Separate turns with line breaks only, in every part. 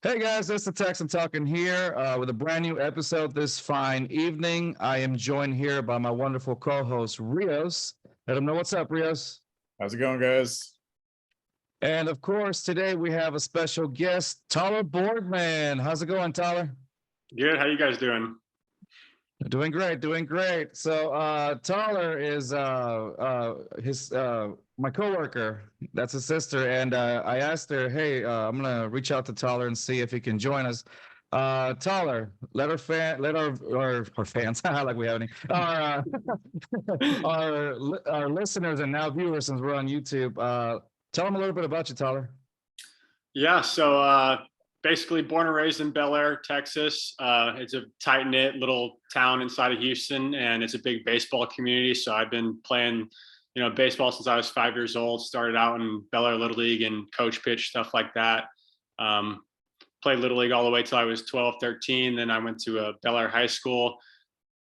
Hey guys, this is the Texan talking here with a brand new episode this fine evening. I am joined here by my wonderful co-host Rios. Let him know what's up, Rios.
How's it going, guys?
And of course, today we have a special guest, Tyler Boardman. How's it going, Tyler?
Good. How you guys doing?
Doing great, doing great. So Tyler is his my coworker. That's his sister, and I asked her, "Hey, I'm gonna reach out to Tyler and see if he can join us." Tyler, let our fans, like we have any, our listeners and now viewers, since we're on YouTube. Tell them a little bit about you, Tyler.
Yeah. So basically, born and raised in Bel Air, Texas. It's a tight knit little town inside of Houston, and it's a big baseball community. So I've been playing, baseball since I was 5 years old. Started out in Bel Air Little League and coach pitch stuff like that. Played Little League all the way till I was 12, 13. Then I went to a Bel Air high school.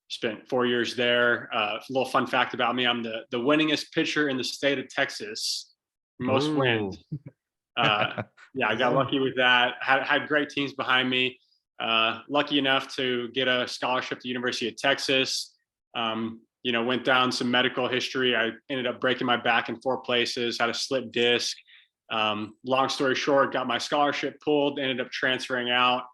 Spent 4 years there. A little fun fact about me: I'm the winningest pitcher in the state of Texas. Most wins. Yeah, I got lucky with that. Had great teams behind me. Lucky enough to get a scholarship to the University of Texas. Went down some medical history. I ended up breaking my back in 4 places, had a slip disc. Long story short, got my scholarship pulled, ended up transferring out,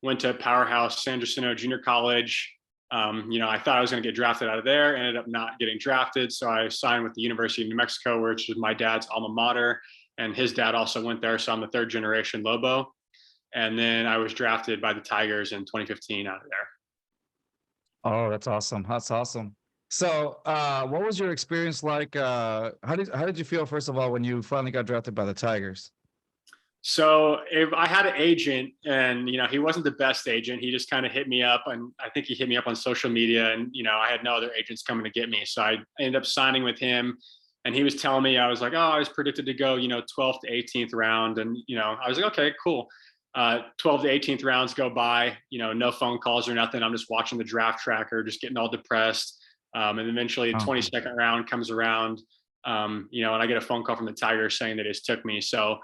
went to Powerhouse San Jacinto Junior College. I thought I was going to get drafted out of there, ended up not getting drafted. So I signed with the University of New Mexico, which is my dad's alma mater. And his dad also went there. So I'm the 3rd generation Lobo. And then I was drafted by the Tigers in 2015 out of there.
Oh, that's awesome. That's awesome. So what was your experience like? How did you feel, first of all, when you finally got drafted by the Tigers?
So if I had an agent, and he wasn't the best agent. He just kind of hit me up, and I think he hit me up on social media, and I had no other agents coming to get me. So I ended up signing with him, and he was telling me, I was like, oh, I was predicted to go 12th to 18th round, and I was like, okay, cool. 12th to 18th rounds go by, no phone calls or nothing. I'm just watching the draft tracker, just getting all depressed. And eventually the 22nd round comes around, and I get a phone call from the Tigers saying they just took me. So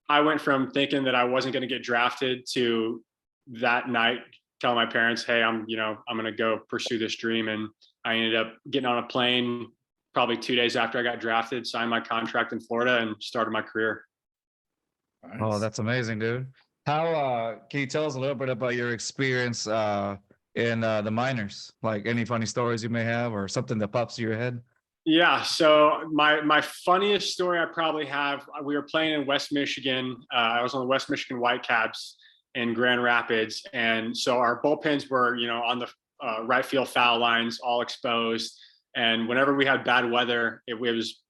I went from thinking that I wasn't going to get drafted to that night telling my parents, hey, I'm going to go pursue this dream. And I ended up getting on a plane probably 2 days after I got drafted, signed my contract in Florida, and started my career.
Nice. Oh, that's amazing, dude. How can you tell us a little bit about your experience in the minors? Like any funny stories you may have, or something that pops to your head?
Yeah. So my funniest story I probably have, we were playing in West Michigan. I was on the West Michigan Whitecaps in Grand Rapids. And so our bullpens were, on the right field foul lines, all exposed. And whenever we had bad weather, it was,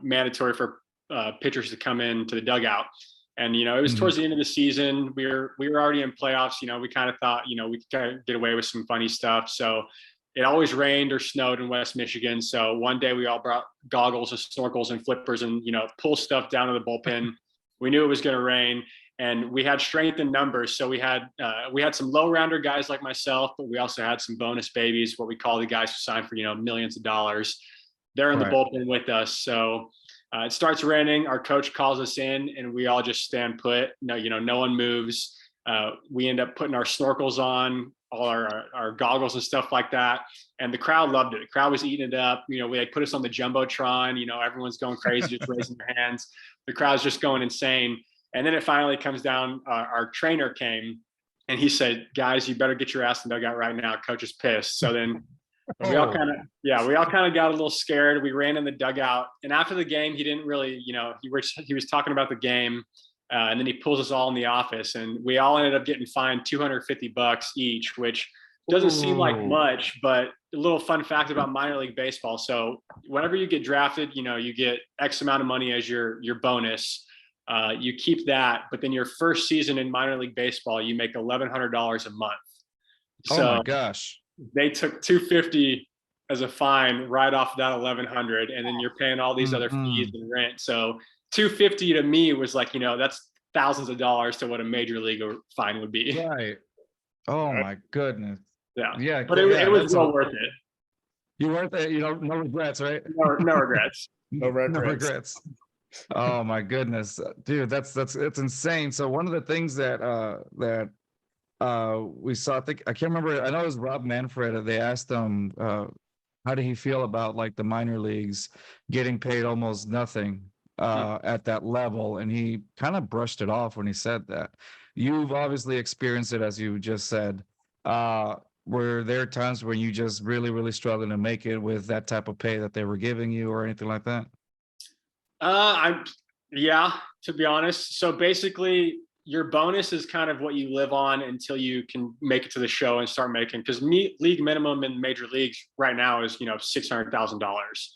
mandatory for pitchers to come in to the dugout. And, it was towards the end of the season. We were already in playoffs. We kind of thought, we could get away with some funny stuff. So it always rained or snowed in West Michigan. So one day we all brought goggles and snorkels and flippers and, pull stuff down to the bullpen. We knew it was going to rain, and we had strength in numbers. So we had some low rounder guys like myself, but we also had some bonus babies, what we call the guys who signed for, millions of dollars. They're in the bullpen with us. So it starts raining. Our coach calls us in, and we all just stand put. No one moves. We end up putting our snorkels on, all our goggles and stuff like that. And the crowd loved it. The crowd was eating it up. They put us on the Jumbotron. Everyone's going crazy, just raising their hands. The crowd's just going insane. And then it finally comes down. Our trainer came, and he said, guys, you better get your ass in the dugout right now. Coach is pissed. So then we all kind of got a little scared. We ran in the dugout. And after the game, he didn't really, he was talking about the game. And then he pulls us all in the office, and we all ended up getting fined $250 each, which doesn't seem like much, but a little fun fact about minor league baseball. So whenever you get drafted, you get X amount of money as your bonus. You keep that, but then your first season in minor league baseball, you make $1,100 a month. So
oh my gosh.
They took $250 as a fine right off that $1,100, and then you're paying all these other fees and rent. So $250 to me was like, that's thousands of dollars to what a major league fine would be.
Right. Oh my goodness.
Yeah. But it was well worth it.
You worth it. No regrets, right?
No regrets.
No regrets.
Oh my goodness, dude, that's it's insane. So one of the things that we saw, I can't remember, I know it was Rob Manfred. They asked him how did he feel about like the minor leagues getting paid almost nothing at that level, and he kind of brushed it off when he said that. You've obviously experienced it, as you just said. Were there times when you just really struggling to make it with that type of pay that they were giving you, or anything like that?
I'm yeah, to be honest. So basically, your bonus is kind of what you live on until you can make it to the show and start making. Because league minimum in major leagues right now is $600,000.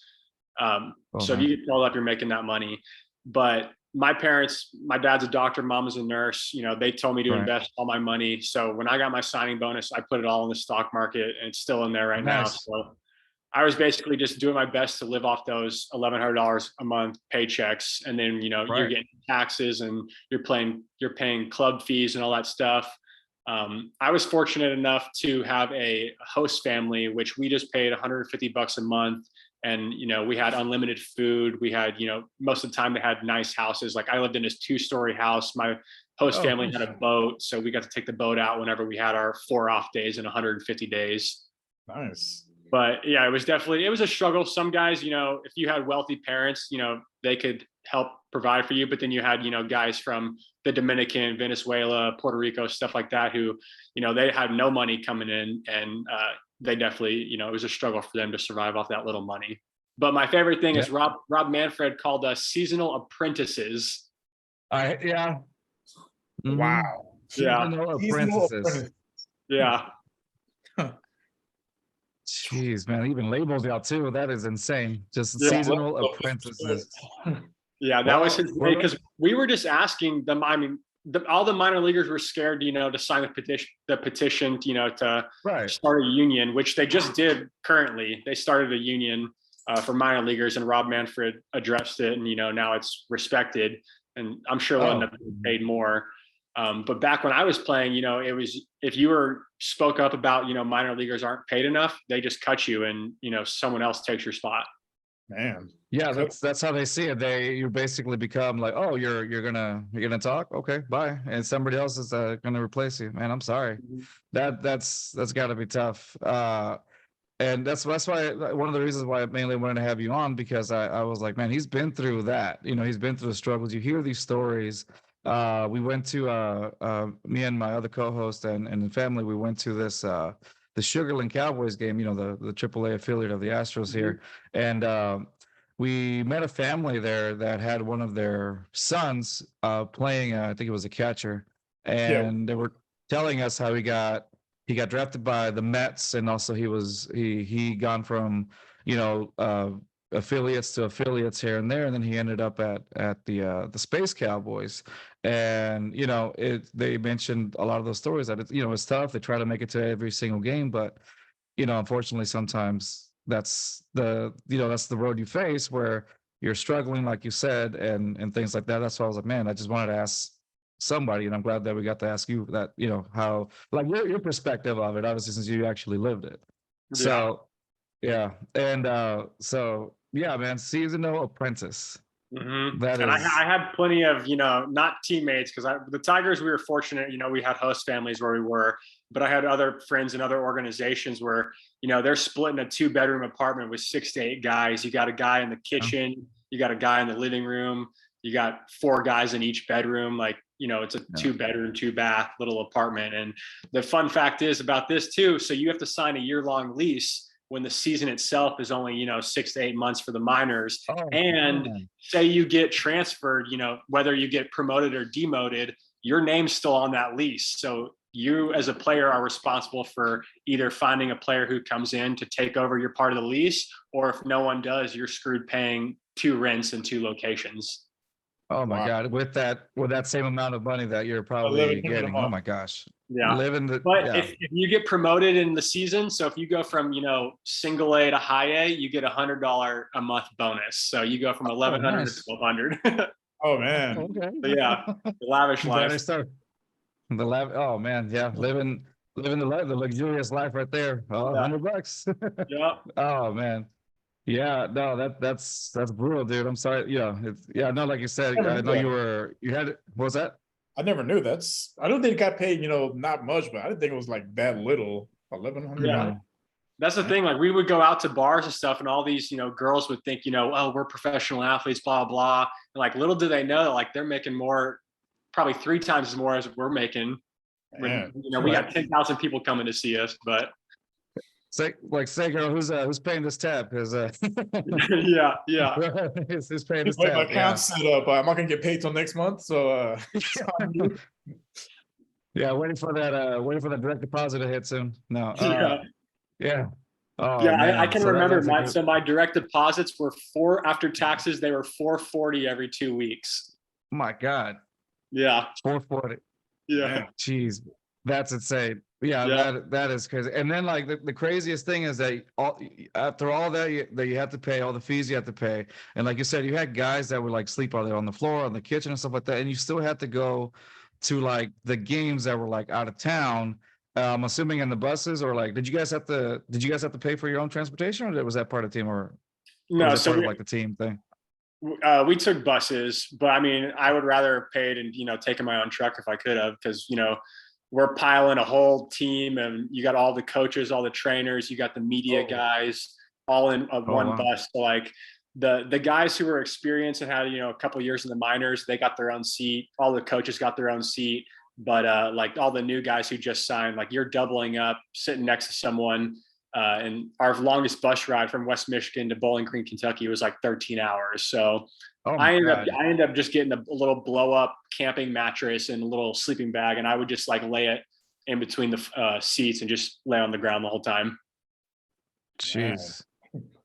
Oh
So if
man.
you get called up, you're making that money. But my parents, my dad's a doctor, mom is a nurse. They told me to
Right.
invest all my money. So when I got my signing bonus, I put it all in the stock market, and it's still in there right now.
Nice.
So I was basically just doing my best to live off those $1,100 a month paychecks, and then you're
Right.
getting taxes and you're paying club fees and all that stuff. I was fortunate enough to have a host family, which we just paid $150 a month, and we had unlimited food. We had most of the time they had nice houses. Like I lived in this 2-story house. My host
Oh,
family
nice.
had a boat, so we got to take the boat out whenever we had our 4 off days in 150 days.
Nice.
But yeah, it was a struggle. Some guys, if you had wealthy parents, they could help provide for you. But then you had, guys from the Dominican, Venezuela, Puerto Rico, stuff like that, who, they had no money coming in, and they definitely, it was a struggle for them to survive off that little money. But my favorite thing
Yeah.
is Rob Manfred called us seasonal apprentices.
Yeah. Mhm.
Wow.
Yeah.
Seasonal
Seasonal
apprentices.
apprentice.
Yeah.
Jeez, man, even labels out too. That is insane. Just
Yeah.
seasonal apprentices.
Yeah, that was
Well,
his way, because we were just asking them. I mean, all the minor leaguers were scared, to sign the petition, to
right.
start a union, which they just did currently. They started a union for minor leaguers, and Rob Manfred addressed it, and now it's respected, and I'm sure we'll end up getting paid more. But back when I was playing, it was, if you spoke up about, minor leaguers aren't paid enough, they just cut you, and someone else takes your spot.
Man.
Yeah, that's how they see it. You basically become like, oh, you're gonna talk, okay, bye, and somebody else is gonna replace you. Man, I'm sorry. That's got to be tough. And that's why, one of the reasons why I mainly wanted to have you on, because I was like, man, he's been through that. He's been through the struggles. You hear these stories. We went to me and my other co-host and family. We went to the Sugarland Cowboys game. The AAA affiliate of the Astros here, and we met a family there that had one of their sons playing. I think it was a catcher, and they were telling us how he got drafted by the Mets, and also he gone from affiliates to affiliates here and there, and then he ended up at the Space Cowboys. And they mentioned a lot of those stories that it's tough. They try to make it to every single game, but unfortunately sometimes that's the road you face, where you're struggling, like you said, and things like that. That's why I was like, man, I just wanted to ask somebody, and I'm glad that we got to ask you that, how, like, your perspective of it, obviously, since you actually lived it. So yeah, and so yeah, man, seasonal apprentice. That
And
is,
I had plenty of, not teammates, because the Tigers, we were fortunate, we had host families where we were, but I had other friends in other organizations where, they're splitting a 2-bedroom apartment with 6 to 8 guys. You got a guy in the kitchen, you got a guy in the living room, you got 4 guys in each bedroom. Like, it's a 2-bedroom, 2-bath little apartment. And the fun fact is about this too, so you have to sign a year-long lease when the season itself is only 6 to 8 months for the minors. And say you get transferred, whether you get promoted or demoted, your name's still on that lease. So you as a player are responsible for either finding a player who comes in to take over your part of the lease, or if no one does, you're screwed paying 2 rents in 2 locations.
oh my God, with that same amount of money that you're probably getting. Oh my gosh.
Yeah. But
yeah.
if you get promoted in the season, so if you go from, single A to high A, you get $100 a month bonus. So you go from 1,100 to 1,200.
Oh man.
Okay.
So yeah, the lavish life.
Oh man, yeah, living the luxurious life right there. Oh,
Yeah.
$100.
Yeah.
Oh man. Yeah, no, that's brutal, dude. I'm sorry. No, like you said,
Never
I
knew
know
that.
you had what was that?
I never knew that's. I don't think it got paid. Not much, but I didn't think it was like that little. $1,100.
Mhm.
That's the thing. Like we would go out to bars and stuff, and all these, girls would think, oh, we're professional athletes, blah blah. And like little do they know, like they're making more, probably 3 times as more as we're making. When
Man,
we got 10,000 people coming to see us, but
Say, girl, who's paying this tab? Because
yeah, yeah.
who's paying this
wait, my
tab? Yeah.
account's set up. I'm not gonna get paid till next month, so
Yeah, waiting for that direct deposit to hit soon. No,
Yeah.
yeah. Oh
Yeah, I
man,
can
so
remember
that's a good.
my direct deposits were four after taxes. They were 440 every 2 weeks.
My God,
Yeah,
440.
yeah,
Jeez, that's insane. Yeah,
yeah.
that is crazy. And then like the craziest thing is that after all that you have to pay all the fees you have to pay, and like you said, you had guys that would like sleep out there on the floor, on the kitchen, and stuff like that, and you still had to go to like the games that were like out of town. I'm assuming in the buses, or like, did you guys have to pay for your own transportation, or was that part of the team, or
No,
was it
so
part of like the team thing?
we took buses, but I mean, I would rather have paid and taken my own truck if I could have, because we're piling a whole team, and you got all the coaches, all the trainers, you got the media guys, all in
Oh
one
wow.
bus. So like the guys who were experienced and had a couple years in the minors, they got their own seat. All the coaches got their own seat, but like all the new guys who just signed, like you're doubling up, sitting next to someone. And our longest bus ride from West Michigan to Bowling Green, Kentucky was like 13 hours. So
Oh my
I
God.
ended up just getting a little blow up camping mattress and a little sleeping bag, and I would just like lay it in between the seats and just lay on the ground the whole time.
man.
Jeez.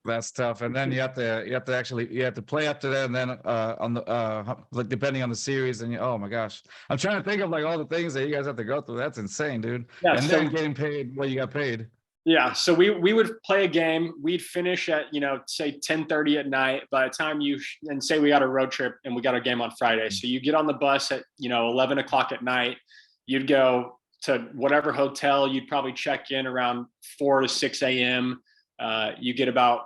That's tough. And then you have to play up to that, and then on the like depending on the series, and oh my gosh. I'm trying to think of like all the things that you guys have to go through. That's insane, dude.
Yeah.
And
So
then getting paid what you got paid.
yeah, so we would play a game. We'd finish at say 10:30 at night. By the time and say we got a road trip and we got a game on Friday, so you get on the bus at 11 o'clock at night. You'd go to whatever hotel. You'd probably check in around 4 to 6 a.m. You get about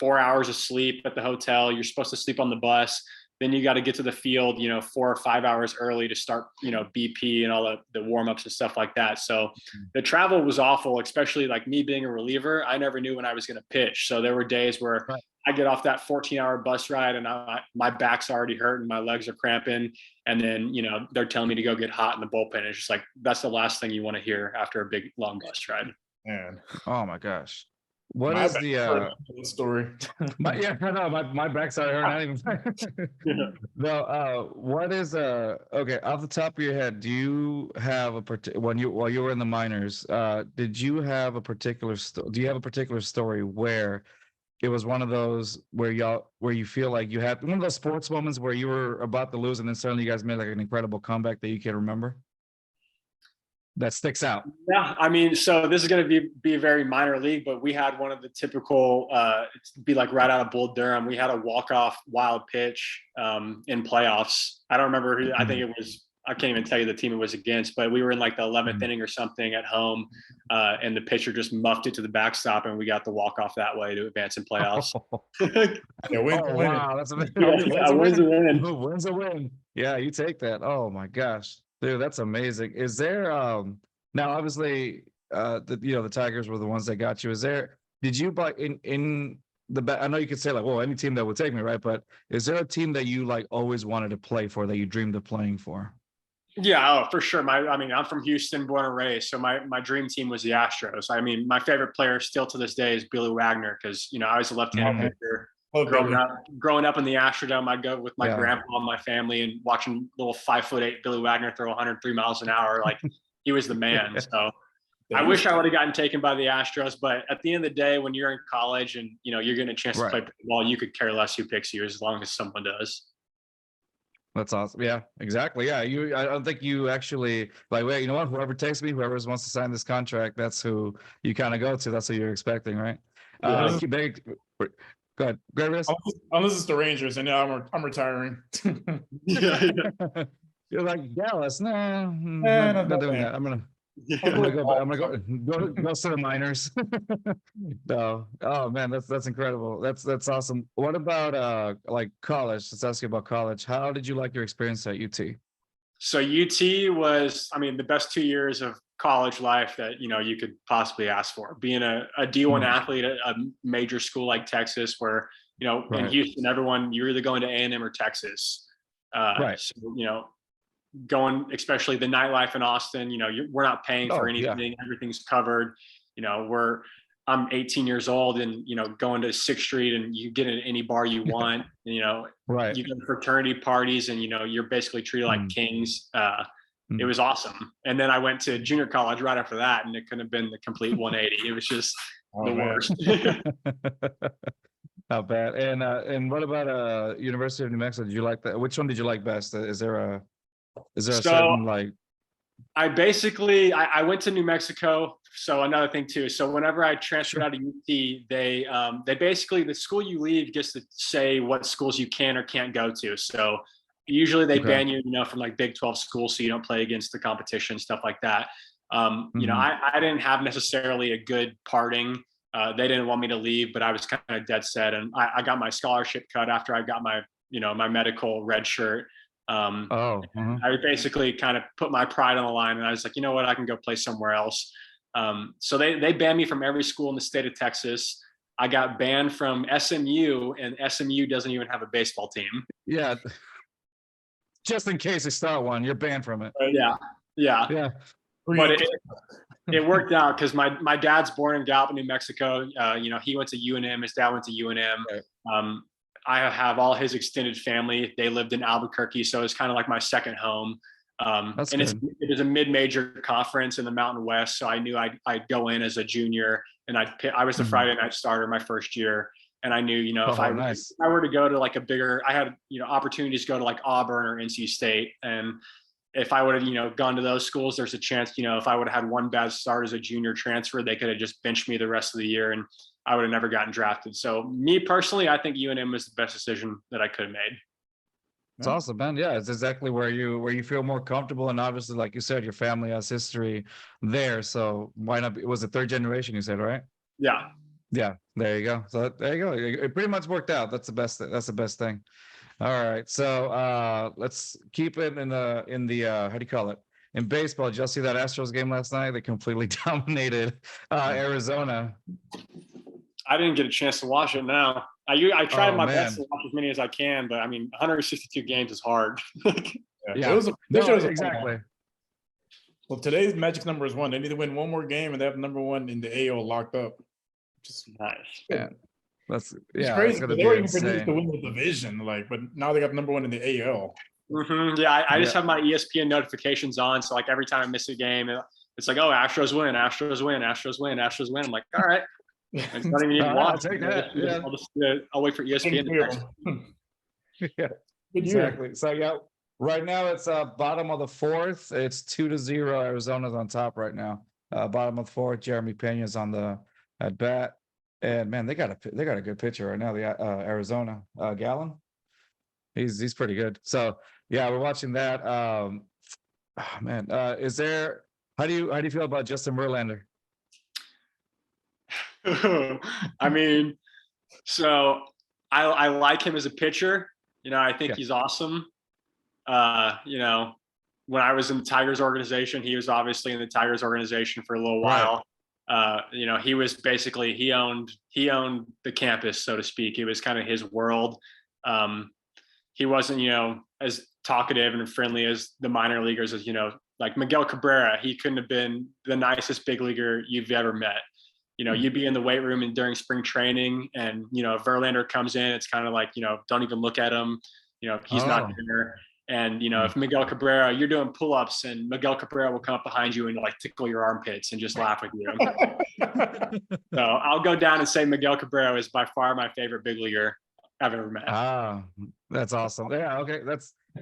4 hours of sleep at the hotel. You're supposed to sleep on the bus. Then you got to get to the field, 4 or 5 hours early to start, BP and all the warm-ups and stuff like that. So the travel was awful, especially like me being a reliever. I never knew when I was going to pitch. So there were days where I get off that 14-hour bus ride and my back's already hurting, my legs are cramping. And then, they're telling me to go get hot in the bullpen. It's just like, that's the last thing you want to hear after a big, long bus ride.
Man,
Oh my gosh. What
my
is
bad
the
story?
my backside hurt. I didn't even no, what is okay, off the top of your head, do you have while you were in the minors, did you have a particular do you have a particular story where it was one of those where you feel like you had one of those sports moments where you were about to lose and then suddenly you guys made like an incredible comeback that you can remember? That sticks out.
Yeah, I mean, so this is going to be a very minor league, but we had one of the typical, be like right out of Bull Durham. We had a walk-off wild pitch in playoffs. I don't remember who. I think it was. I can't even tell you the team it was against, but we were in like the 11th inning or something at home, and the pitcher just muffed it to the backstop, and we got the walk-off that way to advance in playoffs.
Yeah,
Oh wow, that's amazing.
Yeah, wins a win.
Wins a win. Yeah, you take that. Oh my gosh, dude, that's amazing. Is there now obviously the Tigers were the ones that got you. Did you buy in the I know you could say like, well, any team that would take me, right? But is there a team that you like always wanted to play for, that you dreamed of playing for?
Yeah, oh, for sure. I'm from Houston, born and raised. So my dream team was the Astros. I mean, my favorite player still to this day is Billy Wagner, because I was a left-handed pitcher. Growing up in the Astrodome, I'd go with my grandpa and my family and watching little 5'8" Billy Wagner throw 103 miles an hour. Like, he was the man. So I wish I would have gotten taken by the Astros, but at the end of the day, when you're in college and you're getting a chance to play ball, you could care less who picks you as long as someone does.
That's awesome. Yeah, exactly. Yeah, I don't think you actually like, wait, you know what? Whoever takes me, whoever wants to sign this contract, that's who you kind of go to. That's who you're expecting, right?
Yeah.
Go ahead.
Unless it's the Rangers, and now I'm retiring.
Yeah.
You're like Dallas. No, not doing that. I'm gonna I'm gonna go. I'm gonna go to the minors. No. Oh man, that's incredible. That's awesome. What about like college? Let's ask you about college. How did you like your experience at UT?
So UT was, I mean, the best 2 years of college life that you could possibly ask for. Being a D1 athlete at a major school like Texas, where in
Right.
Houston, you're either going to A&M or Texas.
Right.
So, going, especially the nightlife in Austin, we're not paying for anything.
Yeah.
Everything's covered. I'm 18 years old and, going to 6th Street and you get in any bar you want,
Right.
you go to fraternity parties and, you're basically treated like kings. It was awesome. And then I went to junior college right after that and it couldn't have been the complete 180. It was just the worst.
Not bad. And what about University of New Mexico? Did you like that? Which one did you like best? Is there a certain like?
I went to New Mexico. So another thing too. So whenever I transferred out of UT, they basically, the school you leave gets to say what schools you can or can't go to. So usually they ban you, from like Big 12 schools, so you don't play against the competition, stuff like that. I didn't have necessarily a good parting. They didn't want me to leave, but I was kind of dead set, and I got my scholarship cut after I got my my medical red shirt. I basically kind of put my pride on the line, and I was like, you know what, I can go play somewhere else. So they banned me from every school in the state of Texas. I got banned from SMU, and SMU doesn't even have a baseball team.
Yeah. Just in case they start one, you're banned from it.
Yeah. But it worked out because my dad's born in Gallup, New Mexico. He went to UNM. His dad went to UNM. Right. I have all his extended family. They lived in Albuquerque, so it's kind of like my second home.
That's
and
good.
it is a mid-major conference in the Mountain West, so I knew I'd go in as a junior, and I was the Friday night starter my first year. And I knew, if I were to go to like a bigger, I had, opportunities to go to like Auburn or NC State. And if I would have, gone to those schools, there's a chance, if I would have had one bad start as a junior transfer, they could have just benched me the rest of the year and I would have never gotten drafted. So me personally, I think UNM was the best decision that I could have made.
It's awesome, man. Yeah, it's exactly where you feel more comfortable. And obviously, like you said, your family has history there. So why not? It was the third generation, you said, right?
Yeah.
Yeah, there you go. So there you go. It pretty much worked out. That's the best. That's the best thing. All right. So let's keep it in the how do you call it? In baseball, did y'all see that Astros game last night? They completely dominated Arizona.
I didn't get a chance to watch it now. I tried my best to watch as many as I can, but I mean 162 games is hard.
Yeah. Exactly.
Well, today's magic number is 1. They need to win one more game and they have number 1 in the AL locked up.
Just nice.
Yeah. It's
crazy. They were even predicted to win the division, but now they got number 1 in the AL.
Yeah, I just have my ESPN notifications on, so like every time I miss a game, it's like, oh, Astros win, Astros win, Astros win, Astros win. I'm like, all right, I don't even need to watch.
I'll take that.
I'll wait for ESPN.
Yeah, exactly. So yeah, right now it's bottom of the 4th. It's 2-0. Arizona's on top right now. Bottom of the 4th. Jeremy Pena's on the at bat, and man, they got a good pitcher right now. The Arizona Gallon, he's pretty good. So yeah, we're watching that. Man, is there? How do you feel about Justin Verlander?
I mean, so I like him as a pitcher. I think he's awesome. When I was in the Tigers organization, he was obviously in the Tigers organization for a little while. He was basically, he owned the campus, so to speak. It was kind of his world. He wasn't, as talkative and friendly as the minor leaguers, as, like Miguel Cabrera. He couldn't have been the nicest big leaguer you've ever met. You'd be in the weight room and during spring training, and, if Verlander comes in, it's kind of like, don't even look at him. He's not there. And, if Miguel Cabrera, you're doing pull-ups and Miguel Cabrera will come up behind you and like tickle your armpits and just laugh with you. So I'll go down and say Miguel Cabrera is by far my favorite big leaguer I've ever met.
That's awesome. Yeah. Okay.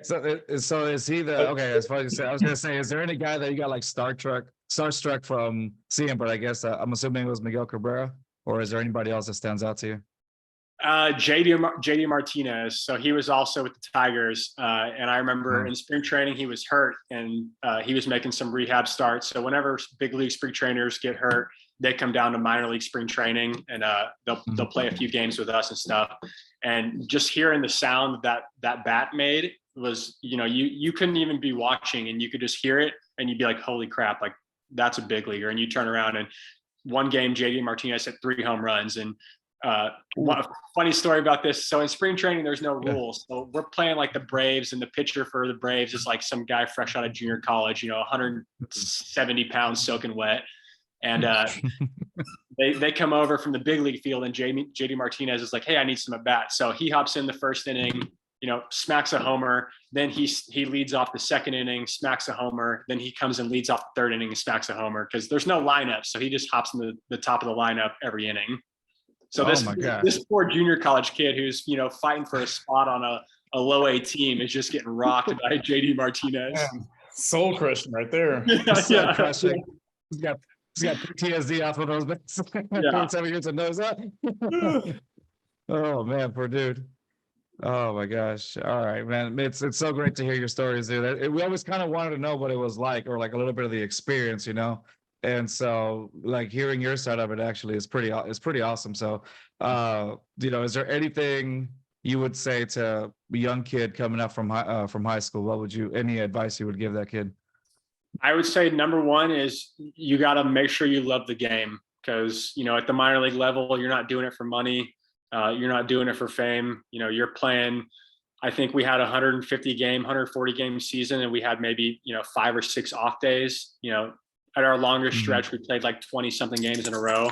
So is he as far as you say, I was going to say, is there any guy that you got like starstruck from seeing, but I guess I'm assuming it was Miguel Cabrera, or is there anybody else that stands out to you?
JD Martinez. So he was also with the Tigers. And I remember in spring training, he was hurt and he was making some rehab starts. So whenever big league spring trainers get hurt, they come down to minor league spring training and they'll play a few games with us and stuff. And just hearing the sound that bat made was, you couldn't even be watching and you could just hear it and you'd be like, holy crap, like that's a big leaguer. And you turn around and one game, JD Martinez hit 3 home runs. And one funny story about this. So in spring training, there's no rules. So we're playing like the Braves, and the pitcher for the Braves is like some guy fresh out of junior college, 170 pounds soaking wet. And they come over from the big league field, and JD Martinez is like, hey, I need some at bat. So he hops in the first inning, smacks a homer. Then he leads off the second inning, smacks a homer. Then he comes and leads off the third inning and smacks a homer because there's no lineup. So he just hops in the top of the lineup every inning. So this poor junior college kid who's, fighting for a spot on a low A team is just getting rocked by JD Martinez.
Man, soul crushing right there.
Yeah. Crushing. He's got PTSD off of those bits. 7 years of nose up. Oh man, poor dude. Oh my gosh. All right, man. It's so great to hear your stories, dude. We always kind of wanted to know what it was like, or like a little bit of the experience, And so like hearing your side of it actually is pretty awesome. So, is there anything you would say to a young kid coming up from high school? Any advice you would give that kid?
I would say number one is you got to make sure you love the game because, at the minor league level, you're not doing it for money. You're not doing it for fame. You're playing. I think we had 140 game season, and we had maybe, 5 or 6 off days, At our longest stretch, we played like 20 something games in a row.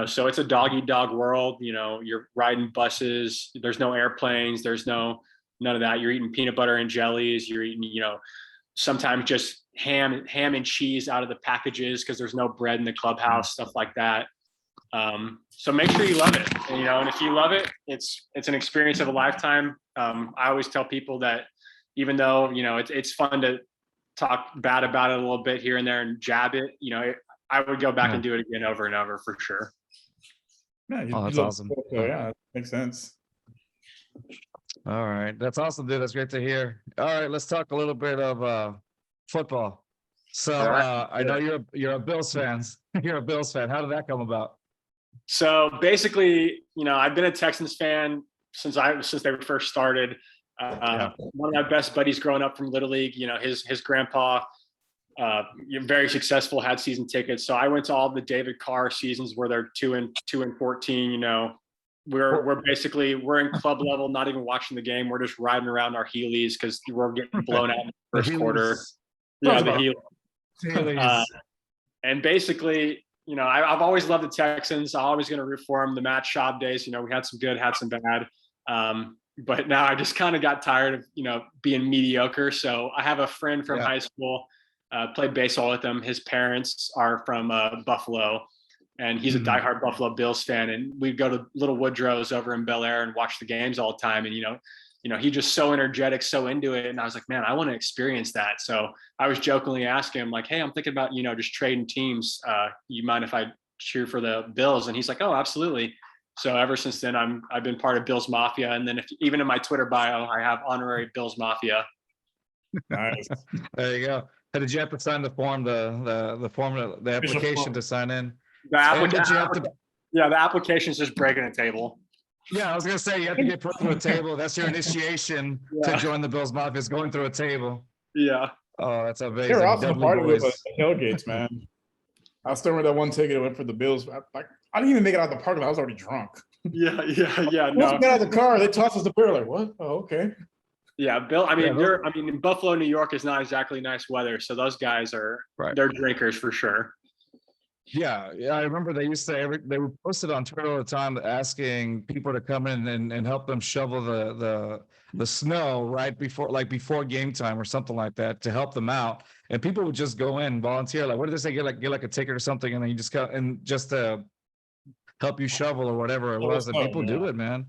So it's a dog eat dog world. You're riding buses. There's no airplanes. There's none of that. You're eating peanut butter and jellies. You're eating, sometimes just ham and cheese out of the packages because there's no bread in the clubhouse, stuff like that. So make sure you love it. And if you love it, it's an experience of a lifetime. I always tell people that even though, it's fun to talk bad about it a little bit here and there and jab it, I would go back and do it again over and over for sure.
Yeah,
that's awesome.
So, yeah, makes sense.
All right. That's awesome, dude. That's great to hear. All right, let's talk a little bit of football. So I know you're a Bills fan. You're a Bills fan. How did that come about?
So basically, I've been a Texans fan since they first started. One of my best buddies growing up from Little League, his grandpa, very successful, had season tickets. So I went to all the David Carr seasons where they're 2-14. We're in club level, not even watching the game. We're just riding around our Heelys because we're getting blown out in the first quarter. Yeah, the Heelys. And basically, I've always loved the Texans. I'm always going to root for them. The Matt Schaub days, we had some good, had some bad. But now I just kind of got tired of, being mediocre. So I have a friend from high school, played baseball with him. His parents are from Buffalo, and he's a diehard Buffalo Bills fan. And we'd go to Little Woodrow's over in Bel Air and watch the games all the time. And, he's just so energetic, so into it. And I was like, man, I want to experience that. So I was jokingly asking him like, hey, I'm thinking about, just trading teams. You mind if I cheer for the Bills? And he's like, oh, absolutely. So ever since then, I've been part of Bills Mafia, and then even in my Twitter bio, I have honorary Bills Mafia.
Nice.
There you go. Did you have to sign the form, the application to sign in?
The application is just breaking a table.
Yeah, I was gonna say you have to get put through a table. That's your initiation to join the Bills Mafia. Is going through a table.
Yeah.
Oh, that's amazing.
They're awesome party with the tailgates, man. I still remember that one ticket that went for the Bills. I didn't even make it out of the parking lot. I was already drunk.
Yeah.
Once we got out of the car, they tossed us the beer. Like, what? Oh, okay.
Yeah, Bill. In Buffalo, New York is not exactly nice weather, so those guys they're drinkers for sure.
Yeah, I remember they would post it on Twitter all the time, asking people to come in and help them shovel the snow right before game time or something like that to help them out. And people would just go in, volunteer. Like, what did they say? Get like a ticket or something, and then you just go and just to help you shovel or whatever it was. And people do it, man.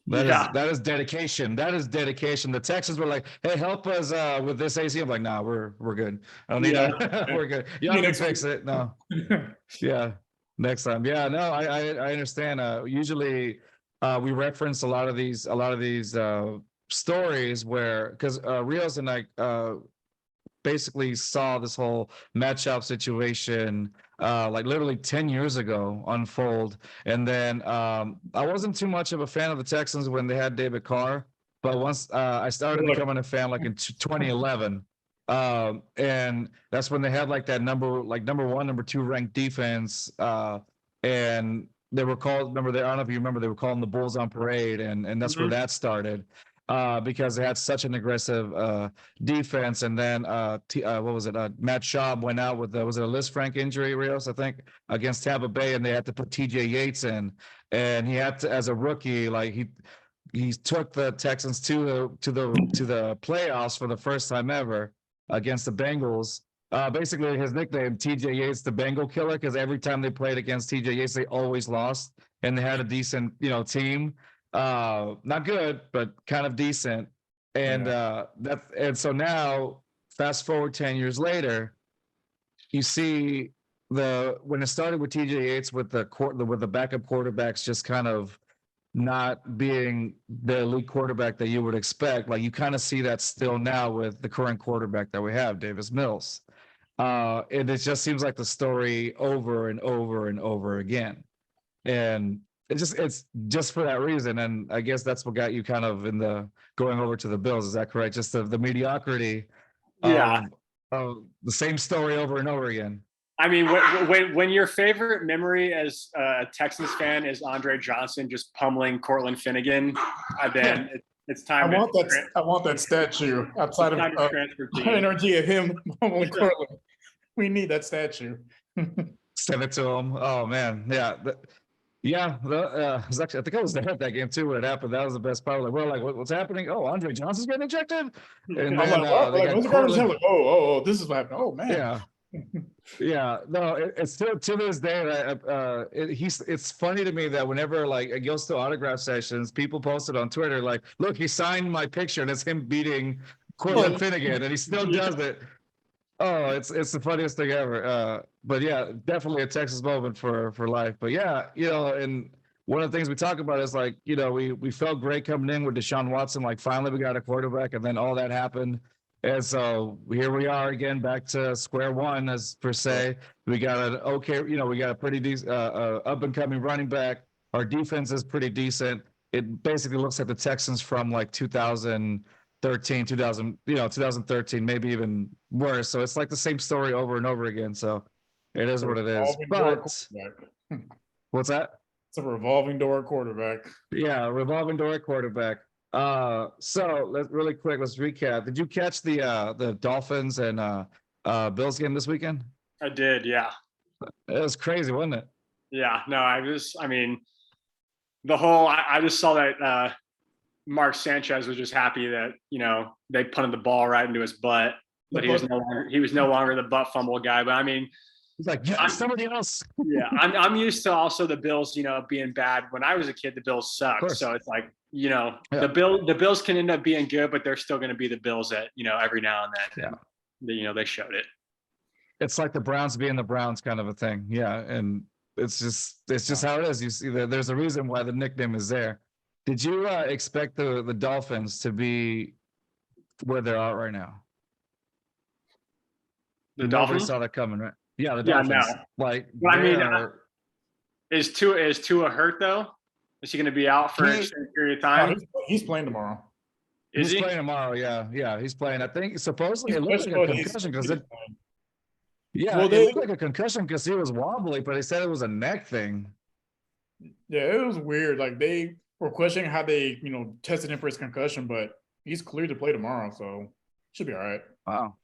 That is dedication. That is dedication. The Texans were like, "Hey, help us with this AC." I'm like, "Nah, we're good. I don't need that. We're good. Y'all can fix it." No. Yeah. Next time. Yeah, no, I understand. Usually we reference a lot of these stories where, because Rios and I basically saw this whole matchup situation like literally 10 years ago unfold. And then I wasn't too much of a fan of the Texans when they had David Carr, but once I started becoming a fan like in 2011. And that's when they had like that number one, number two ranked defense. And they were called, remember, I don't know if you remember, they were calling the Bulls on Parade, and that's where that started. Because they had such an aggressive defense. And then what was it? Matt Schaub went out with was it a Liz Frank injury, Rios, I think, against Tampa Bay, and they had to put TJ Yates in, and he had to, as a rookie, like he took the Texans to the playoffs for the first time ever against the Bengals. Basically, his nickname, TJ Yates, the Bengal Killer, because every time they played against TJ Yates, they always lost, and they had a decent, team. Not good, but kind of decent. And and so now, fast forward 10 years later, you see when it started with TJ Yates with the backup quarterbacks just kind of not being the elite quarterback that you would expect. Like, you kind of see that still now with the current quarterback that we have, Davis Mills. And it just seems like the story over and over and over again. And it's just for that reason. And I guess that's what got you kind of in the going over to the Bills. Is that correct? Just the mediocrity of the same story over and over again.
I mean, when your favorite memory as a Texans fan is Andre Johnson just pummeling Cortland Finnegan, then it's time.
I want that statue outside of energy of him pummeling Cortland. We need that statue.
Send it to him. Oh man, yeah. I think I was there at that game too when it happened. That was the best part. Like, what's happening? Oh, Andre Johnson's getting injected. And then
this is what happened. Oh man.
Yeah. Yeah, no, it's still to this day. It's funny to me that whenever like it goes to autograph sessions, people post it on Twitter like, look, he signed my picture, and it's him beating Cortland Finnegan, and he still does it. Oh, it's the funniest thing ever. But yeah, definitely a Texas moment for life. But yeah, and one of the things we talk about is like, we felt great coming in with Deshaun Watson. Like, finally we got a quarterback, and then all that happened. And so here we are again, back to square one, as per se. We got we got a pretty decent up and coming running back. Our defense is pretty decent. It basically looks like the Texans from like 2013, maybe even worse. So it's like the same story over and over again. So it is what it is. But what's that?
It's a revolving door quarterback.
Yeah, revolving door quarterback. So let's recap. Did you catch the Dolphins and Bills game this weekend?
I did, yeah.
It was crazy, wasn't it?
Yeah, no, I just saw that Mark Sanchez was just happy that, they punted the ball right into his butt, but he was no longer the butt fumble guy. But I mean,
he's like, somebody else.
Yeah, I'm used to also the Bills, being bad. When I was a kid, the Bills sucked. So it's like, the Bills can end up being good, but they're still going to be the Bills that, every now and then. Yeah. They showed it.
It's like the Browns being the Browns kind of a thing. Yeah. And it's just how it is. You see, there's a reason why the nickname is there. Did you expect the Dolphins to be where they're at right now? Nobody saw that coming, right? Yeah, the Dolphins.
Yeah, no. Like, is Tua hurt though? Is he going to be out for an extended period of time?
He's playing tomorrow.
He's playing tomorrow. Yeah, he's playing. I think supposedly it looks like a concussion because it looked like a concussion because he was wobbly, but they said it was a neck thing.
Yeah, it was weird. Like, they were questioning how they, tested him for his concussion, but he's cleared to play tomorrow, so should be all right.
Wow.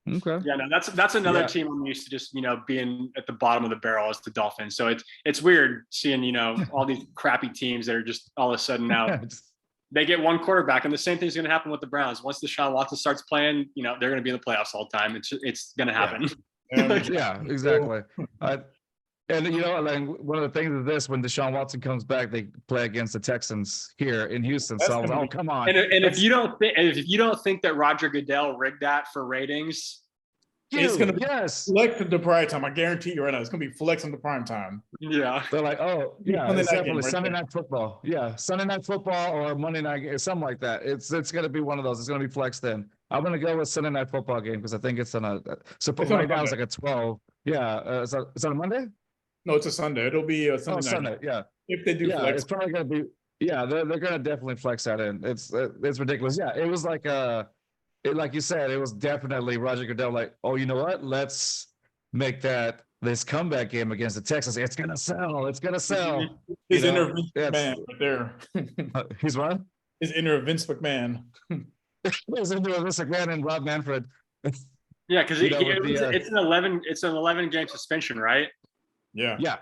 Okay.
Yeah, no, that's another team I'm used to just, being at the bottom of the barrel as the Dolphins. So it's weird seeing, all these crappy teams that are just all of a sudden now they get one quarterback, and the same thing's going to happen with the Browns. Once Deshaun Watson starts playing, they're going to be in the playoffs all the time. It's going to happen.
Yeah, exactly. And like one of the things is this: when Deshaun Watson comes back, they play against the Texans here in Houston. So come on.
And if you don't think that Roger Goodell rigged that for ratings,
It's gonna be
yes.
flex into prime time. I guarantee you right now, it's gonna be flex into prime time.
Yeah.
They're like, oh yeah,
Sunday
it's
night
definitely
game right
Sunday
there.
night football. Yeah, Sunday night football or Monday night game, something like that. It's gonna be one of those. It's gonna be flexed in. I'm gonna go with Sunday night football game because I think it's on a. So
It's on a
right now it's
Monday.
like a 12. Yeah, it's on a Monday.
No, it's a Sunday. It'll be a Sunday
Oh,
night
Sunday.
game.
Yeah,
If they do
yeah.
flex.
It's probably gonna be. Yeah, they're gonna definitely flex that in. It's ridiculous. Yeah, it was like like you said, it was definitely Roger Goodell. Like, oh, you know what? Let's make this comeback game against the Texans. It's gonna sell. It's gonna sell.
His
You know,
inner Vince
it's-
McMahon right there.
He's what?
His inner Vince McMahon.
He's into Vince McMahon and Rob Manfred.
Yeah, because
You know, with
it's an 11 game suspension, right?
Yeah.
Yeah,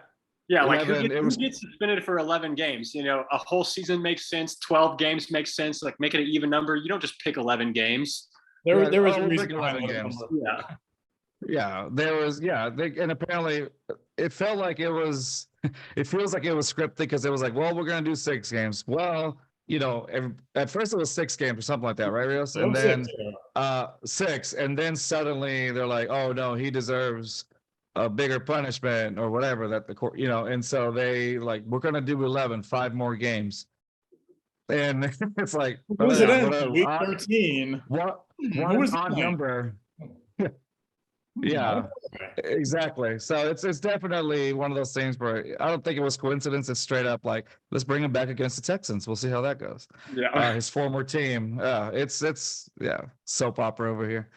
Yeah, like
11,
who gets suspended for 11 games? You know, a whole season makes sense. 12 games makes sense. Like make it an even number. You don't just pick 11 games.
There was
we'll
a reason
pick
behind
11
that
games.
number.
Yeah.
Yeah, there was. Yeah, and apparently it felt like it was. It feels like it was scripted because it was like, well, we're gonna do 6 games. Well, you know, at first it was 6 games or something like that, right, Rios? And then 6, and then suddenly they're like, oh no, he deserves a bigger punishment or whatever that the court, you know, and so they like, we're gonna do 11, 5 more games, and it's like,
Who was it
what
in?
a
Week
odd-
13.
what
Who
an
was it
odd
playing?
number. Yeah, exactly. So it's definitely one of those things where I don't think it was coincidence. It's straight up like, let's bring him back against the Texans. We'll see how that goes.
Yeah.
His former team. It's soap opera over here.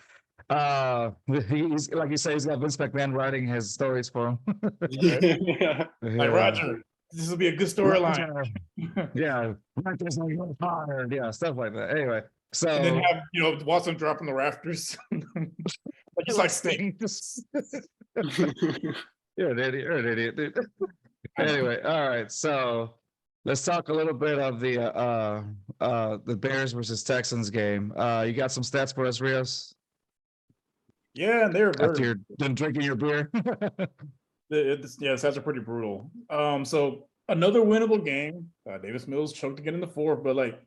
He's like you say, he's got Vince McMahon writing his stories for him.
Yeah.
Like Roger, this will be a good storyline.
Yeah, Rogers like you're fired. Yeah, stuff like that. Anyway, so
And then have Watson dropping the rafters. Like he's like
Sting. You're an idiot. You're an idiot, dude. Anyway, all right. So let's talk a little bit of the Bears versus Texans game. You got some stats for us, Rios?
Yeah, and they're
After
very
you're done drinking your beer.
stats are pretty brutal. So another winnable game. Davis Mills choked to get in the 4th, but like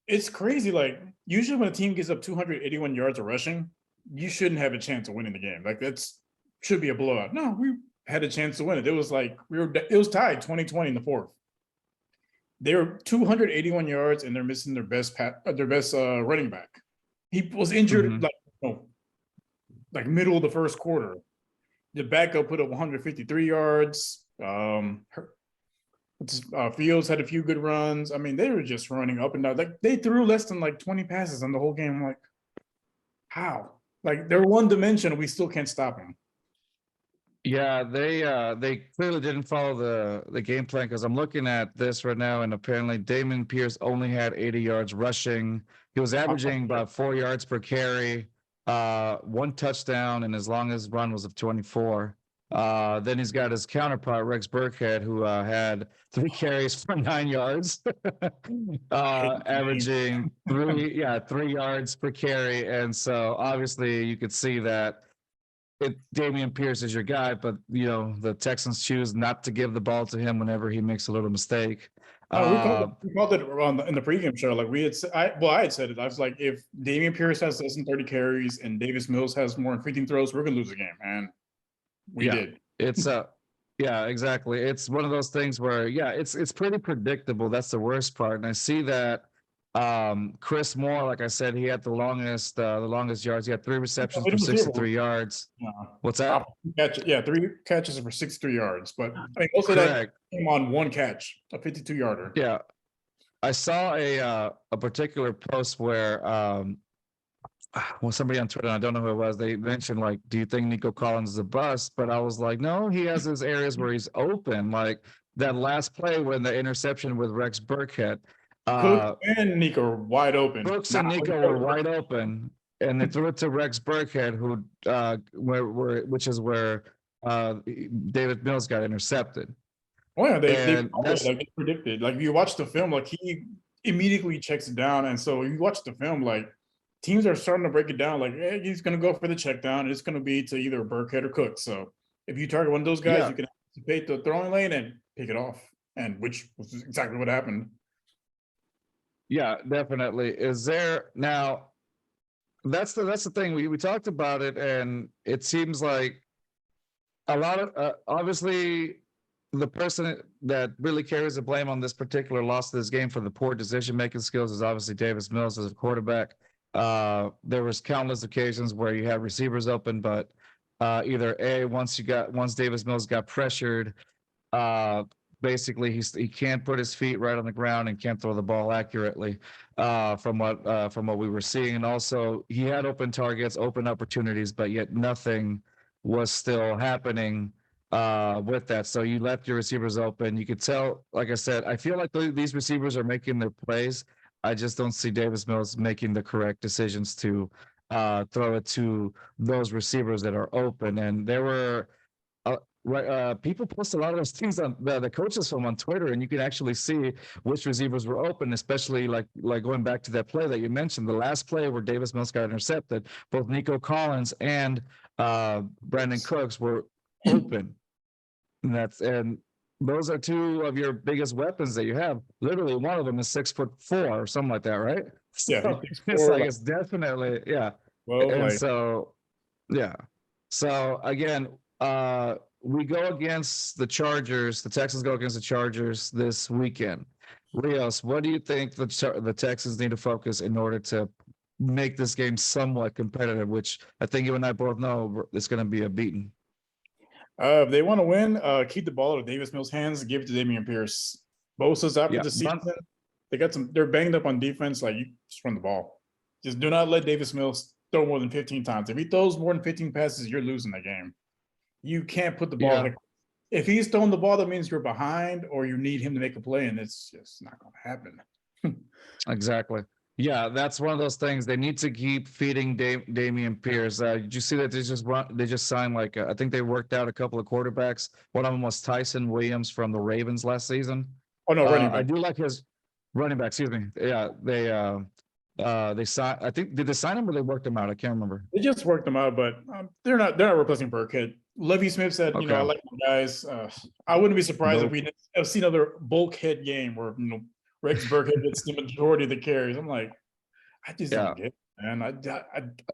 it's crazy. Like usually when a team gets up 281 yards of rushing, you shouldn't have a chance of winning the game. Like should be a blowout. No, we had a chance to win it. It was like it was tied 20-20 in the 4th. They were 281 yards and they're missing their best running back. He was injured like middle of the first quarter. The backup put up 153 yards. Fields had a few good runs. I mean, they were just running up and down. Like they threw less than like 20 passes on the whole game. I'm like, how? Like they're one dimensional. We still can't stop them.
Yeah, they clearly didn't follow the game plan because I'm looking at this right now, and apparently Damon Pierce only had 80 yards rushing. He was averaging about 4 yards per carry, 1 touchdown, and his longest run was of 24. Then he's got his counterpart Rex Burkhead, who had 3 carries for 9 yards, averaging 3 yards per carry. And so obviously you could see that Damian Pierce is your guy, but the Texans choose not to give the ball to him whenever he makes a little mistake.
We called it in the pregame show. Like I had said it. I was like, if Damian Pierce has less than 30 carries and Davis Mills has more than 15 throws, we're gonna lose the game. And we did.
It's exactly. It's one of those things where it's pretty predictable. That's the worst part. And I see that Chris Moore, like I said, he had the longest yards. He had 3 receptions for 63 yards. What's that?
3 catches for 63 yards. But I mean, most of that came on 1 catch, a 52-yarder.
Yeah, I saw a particular post where somebody on Twitter, I don't know who it was, they mentioned like, do you think Nico Collins is a bust? But I was like, no, he has his areas where he's open. Like that last play when the interception with Rex Burkhead.
Cook and Nico were wide open.
Brooks and Nico were wide open, and they threw it to Rex Burkhead, who which is where David Mills got intercepted.
Oh yeah, they predicted. Like you watch the film, like he immediately checks it down, and so you watch the film, like teams are starting to break it down. Like, hey, he's going to go for the check down. It's going to be to either Burkhead or Cook. So if you target one of those guys, you can anticipate the throwing lane and pick it off, and which was exactly what happened.
Yeah, definitely. Is there now? that's the thing. We talked about it, and it seems like a lot of obviously the person that really carries the blame on this particular loss of this game for the poor decision making skills is obviously Davis Mills as a quarterback. There was countless occasions where you had receivers open, but either once Davis Mills got pressured, basically he can't put his feet right on the ground and can't throw the ball accurately, from what we were seeing. And also he had open targets, open opportunities, but yet nothing was still happening with that. So you left your receivers open. You could tell, like I said, I feel like these receivers are making their plays. I just don't see Davis Mills making the correct decisions to throw it to those receivers that are open. And there were people post a lot of those things on the coaches film on Twitter, and you can actually see which receivers were open, especially like going back to that play that you mentioned, the last play where Davis Mills got intercepted. Both Nico Collins and Brandon Cooks were open. And those are two of your biggest weapons that you have. Literally, one of them is 6'4" or something like that, right?
Yeah,
So it's like it's definitely
well,
and
like
so so again, we go against the Chargers. The Texans go against the Chargers this weekend. Rios, what do you think the Texans need to focus in order to make this game somewhat competitive, which I think you and I both know it's going to be a beating?
if they want to win, keep the ball out of Davis Mills' hands, give it to Dameon Pierce. Bosa's after the season. They're banged up on defense. Like, you just run the ball. Just do not let Davis Mills throw more than 15 times. If he throws more than 15 passes, you're losing that game. You can't put the ball. If he's throwing the ball, that means you're behind or you need him to make a play, and it's just not going to happen.
Exactly. Yeah, that's one of those things. They need to keep feeding Dameon Pierce. Did you see that they just signed I think they worked out a couple of quarterbacks. One of them was Tyson Williams from the Ravens last season.
Oh no, running back.
I do like his running back. Excuse me. Yeah, they signed. I think did they sign him or they worked him out? I can't remember.
They just worked them out, but they're not replacing Burkhead. Lovie Smith said,
Okay.
I like the guys. I wouldn't be surprised if we have seen another bulkhead game where Rex Burkhead gets the majority of the carries. I'm like, I just don't get it, man.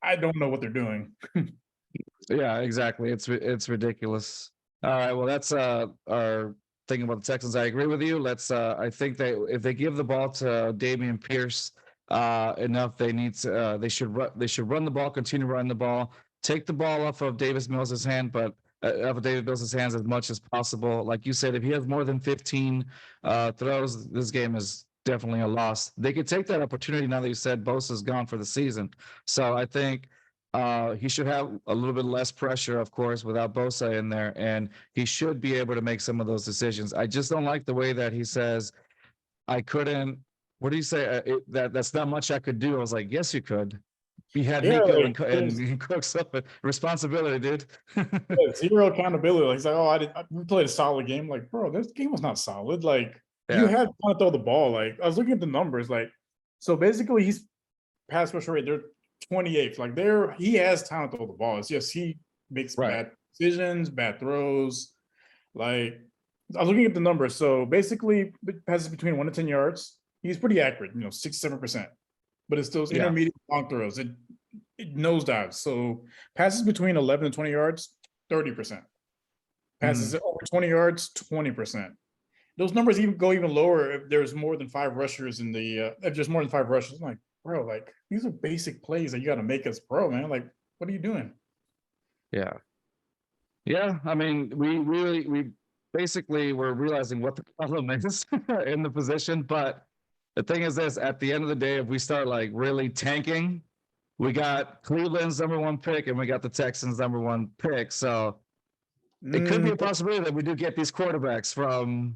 I don't know what they're doing.
Yeah, exactly. It's ridiculous. All right, well, that's our thing about the Texans. I agree with you. I think if they give the ball to Dameon Pierce enough, they should run the ball, continue running the ball, take the ball off of Davis Mills' hand, but off of Davis Mills' hands as much as possible. Like you said, if he has more than 15 throws, this game is definitely a loss. They could take that opportunity now that you said Bosa's gone for the season. So I think he should have a little bit less pressure, of course, without Bosa in there, and he should be able to make some of those decisions. I just don't like the way that he says, I couldn't, what do you say? That's not much I could do. I was like, yes, you could. You had Nico and Cooks up responsibility, dude.
Zero accountability. He's like, we played a solid game. Like, bro, this game was not solid. Like, you had to throw the ball. Like, I was looking at the numbers. Like, so basically, he's pass rush rate. They're 28th. Like, he has time to throw the ball. It's just he makes bad decisions, bad throws. Like, I was looking at the numbers. So basically, passes between 1 to 10 yards. He's pretty accurate. 6-7%. But it's those intermediate long throws. It nosedives. So passes between 11 and 20 yards, 30%. Passes over 20 yards, 20%. Those numbers go even lower if there's more than 5 rushers in the if there's more than 5 rushers. I'm like, bro, like, these are basic plays that you got to make us pro, man. Like, what are you doing?
Yeah. I mean, we basically were realizing what the problem is in the position, but the thing is this: at the end of the day, if we start really tanking, we got Cleveland's #1 pick and we got the Texans' #1 pick. So it could be a possibility that we do get these quarterbacks from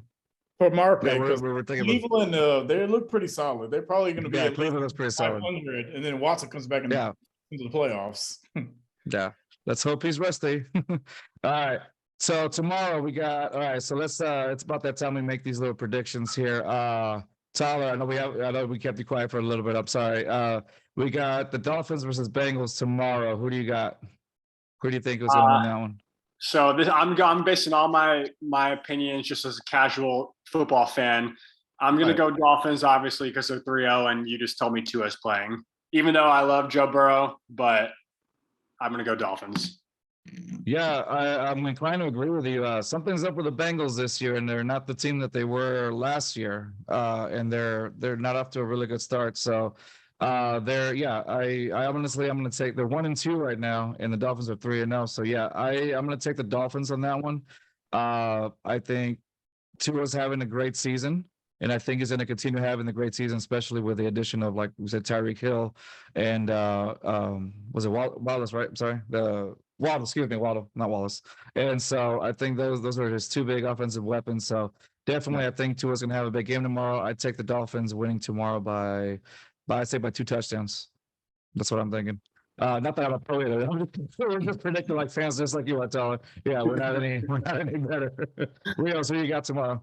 our pick.
We were thinking
Cleveland, they look pretty solid. They're probably going to be at
Cleveland is pretty solid.
500, and then Watson comes back into the playoffs.
Let's hope he's rusty. All right. So tomorrow we got. All right. So let's. It's about that time we make these little predictions here. Tyler, I know we kept you quiet for a little bit. I'm sorry. We got the Dolphins versus Bengals tomorrow. Who do you got? Who do you think was going to win that one?
So I'm basing all my opinions just as a casual football fan. I'm going to go Dolphins, obviously, because they're 3-0, and you just told me Tua's playing. even though I love Joe Burrow, but I'm going to go Dolphins.
Yeah, I'm inclined to agree with you. Something's up with the Bengals this year, and they're not the team that they were last year. And they're not off to a really good start. So I honestly I'm gonna take they're 1-2 right now, and the Dolphins are 3-0. So yeah, I'm gonna take the Dolphins on that one. I think Tua's having a great season, and I think he's going to continue having the great season, especially with the addition of, like we said, Tyreek Hill and was it Wallace, right? I'm sorry, the Waddle, excuse me, Waddle, not Wallace. And so I think those are his two big offensive weapons. So definitely, I think Tua's going to have a big game tomorrow. I take the Dolphins winning tomorrow by I'd say by 2 touchdowns. That's what I'm thinking. Not that I'm a pro either. We're just predicting like fans, just like you are telling. Yeah, we're not any better. Rios, who you got tomorrow?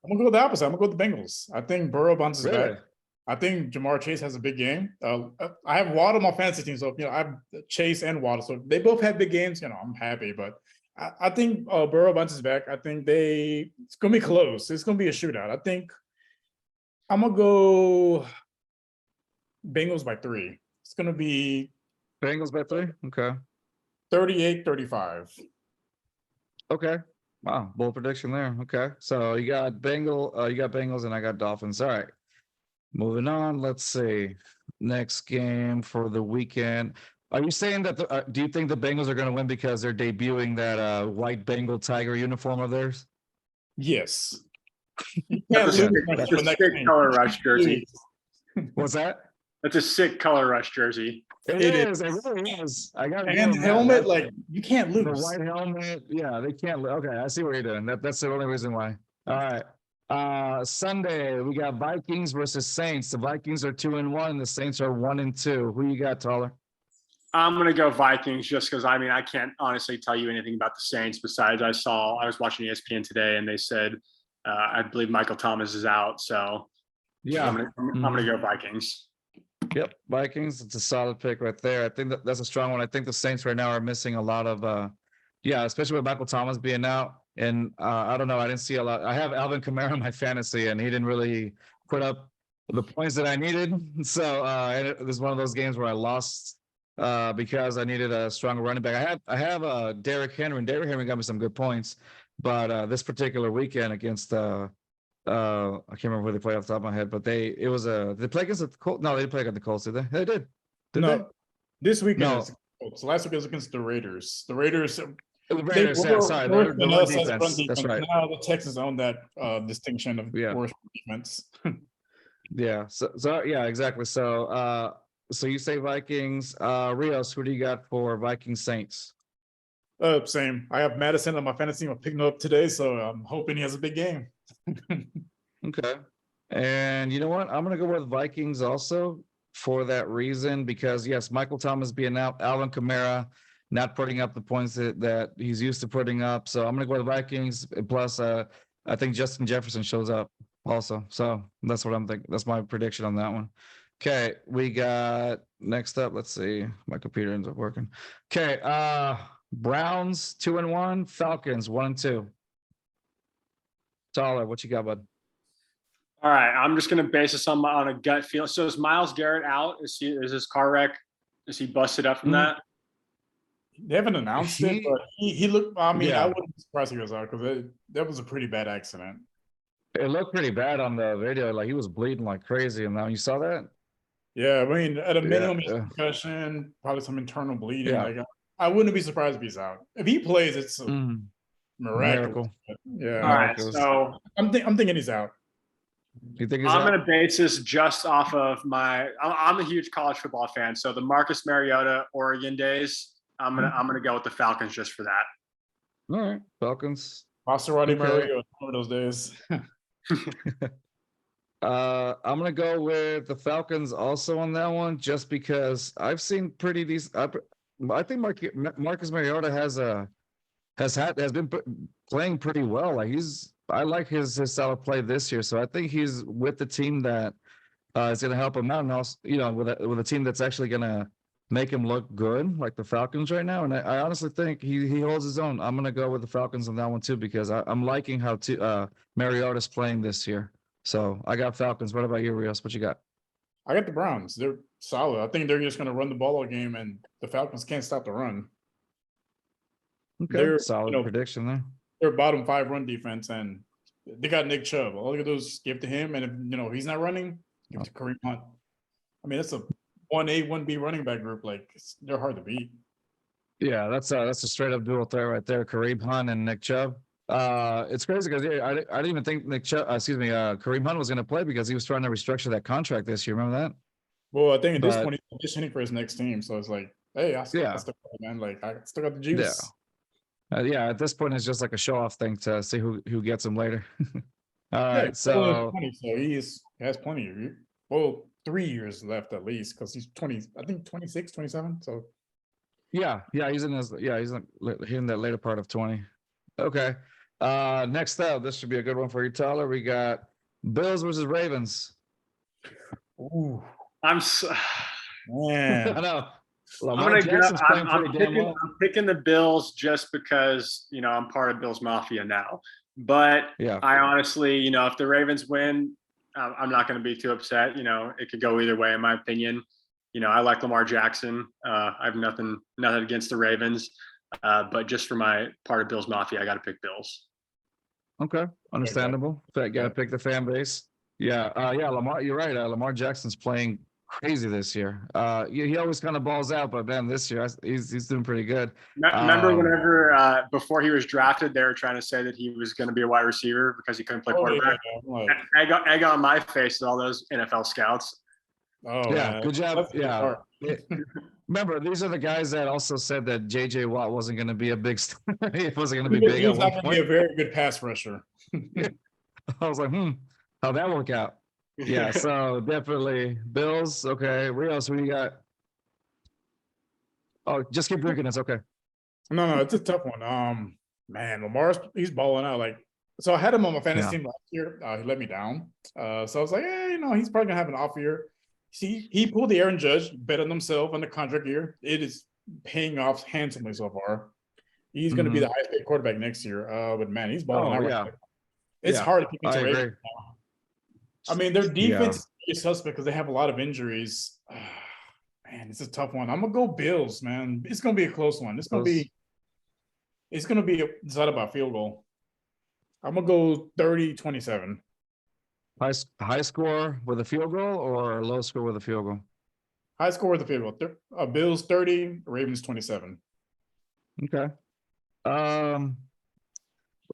I'm gonna go the opposite. I'm gonna go with the Bengals. I think Burrow bounces
Really?
back. I think Jamar Chase has a big game. I have Waddle on my fantasy team, so I have Chase and Waddle. So they both have big games. I'm happy. But I think Burrow bounces back. I think it's gonna be close. It's gonna be a shootout. I think I'm gonna go Bengals by 3. It's gonna be
Bengals by 3? Okay.
38-35.
Okay. Wow, bold prediction there. Okay. So you got Bengals, and I got Dolphins. All right. Moving on. Let's see. Next game for the weekend. Are you saying that do you think the Bengals are going to win because they're debuting that white Bengal tiger uniform of theirs?
Yes.
That's a sick color rush jersey.
What's that?
That's a sick color rush jersey.
It is. It really is. I got
and helmet, like you can't lose.
The white helmet, yeah, they can't. Okay, I see what you're doing. That's the only reason why. All right. Sunday we got Vikings versus Saints. The Vikings are 2-1. The Saints are 1-2. Who you got, Taller?
I'm gonna go Vikings just because I can't honestly tell you anything about the Saints besides I was watching ESPN today and they said I believe Michael Thomas is out. So yeah, I'm gonna go Vikings.
Yep, Vikings. It's a solid pick right there. I think that's a strong one. I think the Saints right now are missing a lot of, especially with Michael Thomas being out. And I don't know, I didn't see a lot. I have Alvin Kamara in my fantasy, and he didn't really put up the points that I needed. So this is one of those games where I lost because I needed a stronger running back. I have Derrick Henry, and Derrick Henry got me some good points. But this particular weekend against I can't remember who they played off the top of my head, but they play against the Colts. No, they didn't play against the Colts, did they? They did.
This weekend.
No.
So last week was against the Raiders. The Raiders.
The Raiders, sorry. The run defense. That's right.
Now the Texans own that distinction of worst defense.
Yeah. So yeah, exactly. So you say Vikings. Rios, who do you got for Vikings Saints?
Same. I have Madison on my fantasy team. I'm picking up today, so I'm hoping he has a big game.
Okay. And you know what? I'm going to go with Vikings also for that reason, because yes, Michael Thomas being out, Alvin Kamara not putting up the points that he's used to putting up. So I'm going to go with Vikings. Plus, I think Justin Jefferson shows up also. So that's what I'm thinking. That's my prediction on that one. Okay. We got next up. Let's see. My computer ends up working. Okay. Browns 2-1, Falcons 1-2. Taller, what you got, bud?
All right, I'm just gonna base this on a gut feel. So is Myles Garrett out? Is his car wreck? Is he busted up from that?
They haven't announced it, but he looked. I mean, I wouldn't be surprised if he was out because that was a pretty bad accident.
It looked pretty bad on the video. Like he was bleeding like crazy. And now you saw that?
Yeah, I mean, at a minimum, concussion, probably some internal bleeding.
Yeah.
Like, I wouldn't be surprised if he's out. If he plays, it's miracle. Yeah.
All right, so
I'm thinking he's out.
You think he's
I'm
out?
going to base this just off of I'm a huge college football fan. So the Marcus Mariota Oregon days, I'm gonna go with the Falcons just for that.
All right, Falcons.
Maserati Mariota, one of those days.
I'm gonna go with the Falcons also on that one, just because I've seen pretty decent. I think Marcus Mariota has been playing pretty well. Like I like his style of play this year, so I think he's with the team that is going to help him out, and also with a team that's actually going to make him look good, like the Falcons right now. And I honestly think he holds his own. I'm going to go with the Falcons on that one too, because I'm liking how Mariota's playing this year. So I got Falcons. What about you, Rios? What you got?
I got the Browns. They're solid. I think they're just going to run the ball all game, and the Falcons can't stop the run.
Okay,
They're
solid prediction there.
They're bottom 5 run defense, and they got Nick Chubb. All you gotta do is give to him, and if he's not running, give it to Kareem Hunt. I mean, it's a 1A, 1B running back group. Like they're hard to beat.
Yeah, that's a straight up dual threat right there. Kareem Hunt and Nick Chubb. It's crazy because I didn't even think Kareem Hunt was going to play because he was trying to restructure that contract this year. Remember that?
Well, I think at this point he's auditioning for his next team, so it's like, hey, I still got man. Like I still got the juice.
Yeah. At this point, it's just like a show off thing to see who gets him later. All right, so
20, so he has plenty of 3 years left at least because he's 20. I think 26, 27. So
yeah, he's in that later part of 20. Okay. Next up, this should be a good one for you, Tyler. We got Bills versus Ravens.
Ooh,
I'm so,
man.
I know.
I'm picking the Bills just because I'm part of Bills Mafia now. But
yeah,
I honestly, if the Ravens win, I'm not going to be too upset. It could go either way, in my opinion. I like Lamar Jackson. I have nothing against the Ravens, but just for my part of Bills Mafia, I got to pick Bills.
Okay, understandable. Got to pick the fan base. Yeah, Lamar. You're right. Lamar Jackson's playing crazy this year. He always kind of balls out, but man, this year he's doing pretty good.
Remember whenever before he was drafted, they were trying to say that he was going to be a wide receiver because he couldn't play quarterback. Yeah. Egg on my face to all those NFL scouts.
Oh yeah,
good job. Yeah. Remember, these are the guys that also said that J.J. Watt wasn't going to be a big star. He wasn't going to be big.
He's not going to be a very good pass rusher.
I was like, how'd that work out? Yeah, so definitely Bills. Okay, Rios, who you got? Oh, just keep drinking. It's okay.
No, it's a tough one. Man, Lamar's he's balling out. Like, so I had him on my fantasy team last year. He let me down. So I was like, he's probably gonna have an off year. See, he pulled the Aaron Judge, bet on himself on the contract year. It is paying off handsomely so far. He's going to be the highest paid quarterback next year. But man, he's balling out.
Yeah.
Right. It's hard to keep into Ravens now. I mean, their defense is suspect because they have a lot of injuries. Man, it's a tough one. I'm gonna go Bills, man. It's gonna be a close one. It's gonna be decided by field goal. I'm gonna go 30-27.
High score with a field goal or low score with a field goal?
High score with a field goal. Bills 30, Ravens 27.
Okay.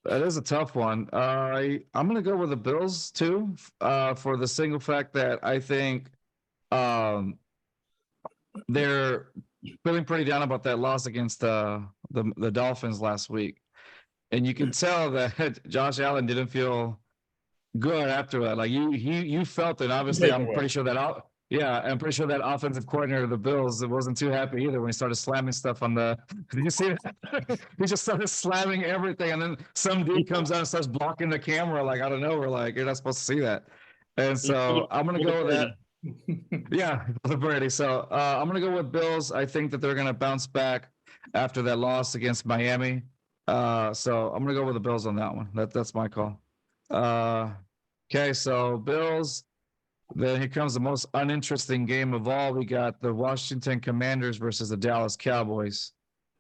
That is a tough one. I'm gonna go with the Bills too, for the single fact that I think they're feeling pretty down about that loss against the Dolphins last week, and you can tell that Josh Allen didn't feel good after that. Like you felt it. Obviously, I'm pretty sure that offensive coordinator of the Bills wasn't too happy either when he started slamming stuff on the. Did you see that? He just started slamming everything, and then some dude comes out and starts blocking the camera like out of nowhere, like you're not supposed to see that. And so I'm gonna go with that. Yeah, Brady. So I'm gonna go with Bills. I think that they're gonna bounce back after that loss against Miami. So I'm gonna go with the Bills on that one. That's my call. Okay, so Bills. Then here comes the most uninteresting game of all. We got the Washington Commanders versus the Dallas Cowboys.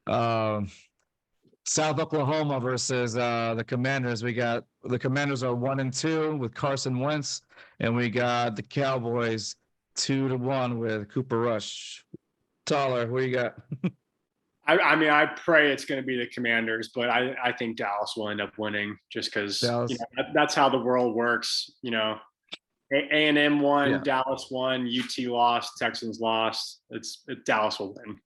South Oklahoma versus the Commanders. We got the Commanders are 1-2 with Carson Wentz, and we got the Cowboys 2-1 with Cooper Rush. Tyler, what you got?
I mean, I pray it's going to be the Commanders, but I think Dallas will end up winning just because that's how the world works. A&M won, Dallas won, UT lost, Texans lost. Dallas will win.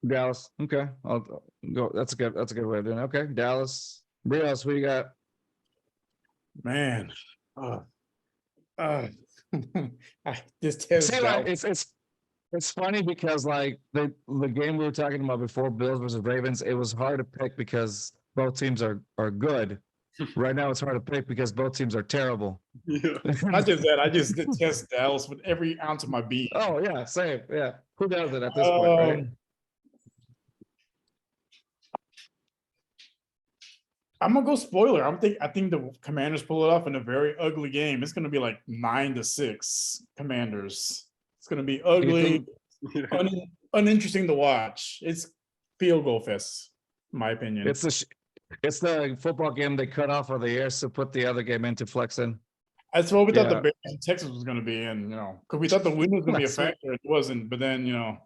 Dallas, okay. I'll go. That's a good way of doing it. Okay, Dallas. Rios, what you got?
Man,
it's funny because like the game we were talking about before, Bills versus Ravens, it was hard to pick because both teams are good. Right now, it's hard to pick because both teams are terrible.
Yeah. Not just that, I just detest Dallas with every ounce of my being.
Oh yeah, same. Yeah, who does it at this point, right?
I'm gonna go spoiler. I think the Commanders pull it off in a very ugly game. It's gonna be like 9-6 Commanders. It's gonna be
Do you
ugly,
think
uninteresting to watch. It's field goal fest, in my opinion.
it's the football game they cut off of the air to put the other game into flexing?
That's what we thought the
Yeah.
Bears and Texas was gonna be, and because we thought the wind was gonna be a
That's it.
factor, it wasn't. But then
No.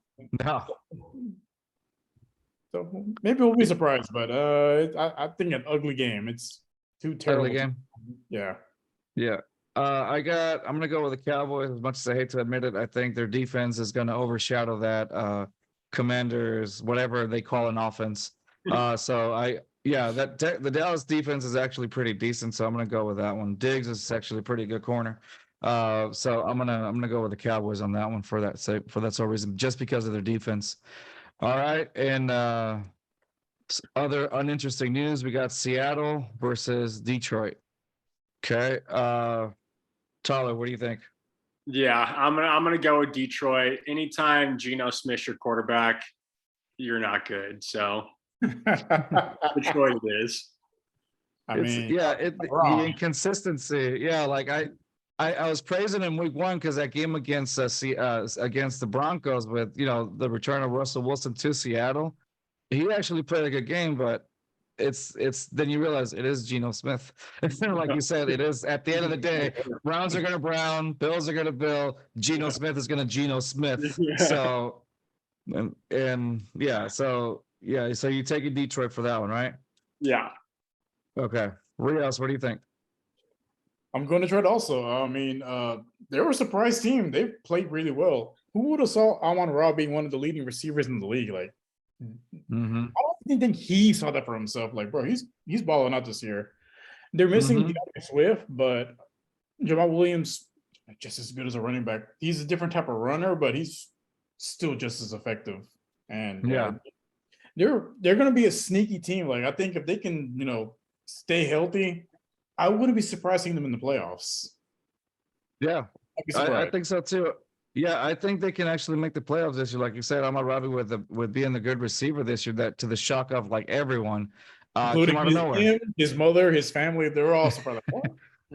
so maybe we'll be surprised. But I think an ugly game. It's too terrible.
Ugly game.
Yeah.
Yeah. I'm gonna go with the Cowboys. As much as I hate to admit it, I think their defense is gonna overshadow that Commanders, whatever they call an offense. The Dallas defense is actually pretty decent, so I'm gonna go with that one. Diggs is actually a pretty good corner. So I'm gonna go with the Cowboys on that one for that sole reason, just because of their defense. All right, and other uninteresting news, we got Seattle versus Detroit. Okay, Tyler, what do you think?
Yeah, I'm gonna go with Detroit. Anytime Geno Smith's your quarterback, you're not good. So Detroit it is.
The inconsistency. Yeah, like I was praising him week one because that game against against the Broncos with the return of Russell Wilson to Seattle, he actually played a good game, but it's then you realize it is Geno Smith. Like you said, it is at the end of the day, Browns are gonna Brown, Bills are gonna Bill, Geno Smith is gonna Geno Smith.
Yeah.
So so you take Detroit for that one, right?
Yeah.
Okay. Rios, what do you think?
I'm going to Detroit also. I mean, they were a surprise team. They played really well. Who would have saw Amon-Ra being one of the leading receivers in the league? Like,
Mm-hmm.
I don't even think he saw that for himself. Like, bro, he's balling out this year. They're missing DeAndre Swift, but Jamal Williams just as good as a running back. He's a different type of runner, but he's still just as effective. And they're going to be a sneaky team. Like, I think if they can, stay healthy, I wouldn't be surprised seeing them in the playoffs.
Yeah, I think so too. Yeah, I think they can actually make the playoffs this year. Like you said, Robbie with being the good receiver this year, that to the shock of like everyone,
including
came out of nowhere.
Him, his mother, his family, they're all surprised. Like,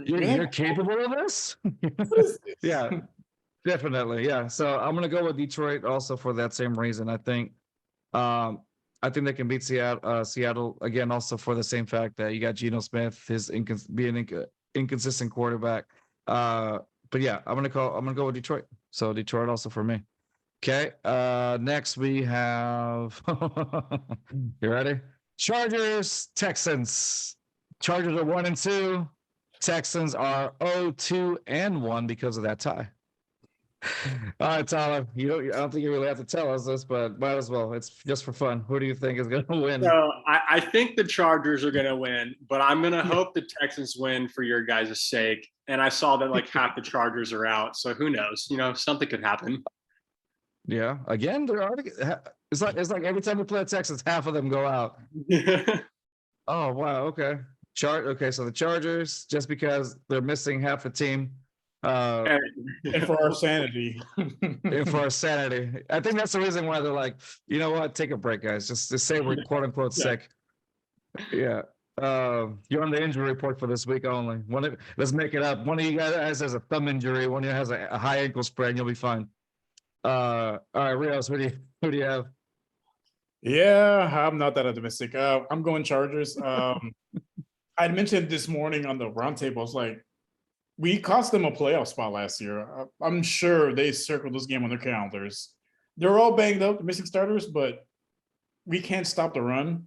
you're capable of this?
What is this?
Yeah, definitely. Yeah. So I'm gonna go with Detroit also for that same reason. I think they can beat Seattle again, also for the same fact that you got Geno Smith, his being inconsistent quarterback. But yeah, I'm gonna go with Detroit. So Detroit also for me. Okay. Next we have you ready? Chargers, Texans. Chargers are 1-2. Texans are 0-2-1 because of that tie. All right, Tyler. I don't think you really have to tell us this, but might as well. It's just for fun. Who do you think is going to win?
So I think the Chargers are going to win, but I'm going to hope the Texans win for your guys' sake. And I saw that like half the Chargers are out, so who knows? Something could happen.
Yeah. Again, they're already. It's like every time we play the Texans, half of them go out. Oh wow. Okay. Okay. So the Chargers, just because they're missing half the team.
And for our sanity.
And for our sanity. I think that's the reason why they're like, you know what? Take a break, guys. Just say we're quote unquote sick. Yeah. You're on the injury report for this week only. Let's make it up. One of you guys has a thumb injury. One of you has a high ankle sprain. You'll be fine. All right, Rios, who do you have?
Yeah, I'm not that optimistic. I'm going Chargers. I mentioned this morning on the roundtable, it's like we cost them a playoff spot last year. I'm sure they circled this game on their calendars. They're all banged up, missing starters, but we can't stop the run.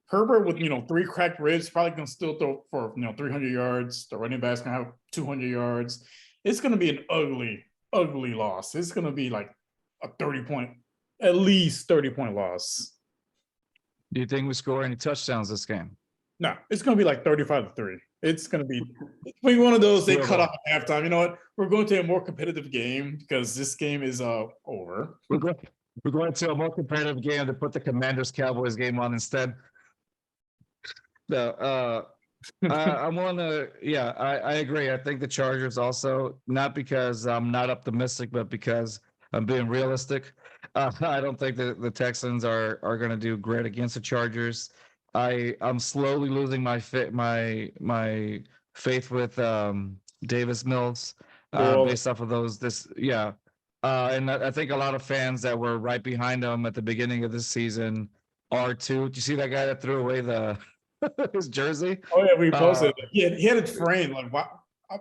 Herbert with 3 cracked ribs probably can still throw for 300 yards. The running back's gonna have 200 yards. It's gonna be an ugly loss. It's gonna be like at least 30-point loss.
Do you think we score any touchdowns this game?
No, it's gonna be like 35-3. It's gonna be one of those they cut off at halftime. You know what? We're going to a more competitive game because this game is over.
We're going to a more competitive game to put the Commanders Cowboys game on instead. No, I agree. I think the Chargers also, not because I'm not optimistic, but because I'm being realistic. I don't think that the Texans are going to do great against the Chargers. I'm slowly losing my faith with Davis Mills
Well,
based off of and I think a lot of fans that were right behind him at the beginning of this season are too. Do you see that guy that threw away his jersey?
oh yeah, we posted.
Uh,
He had it framed. Like, why?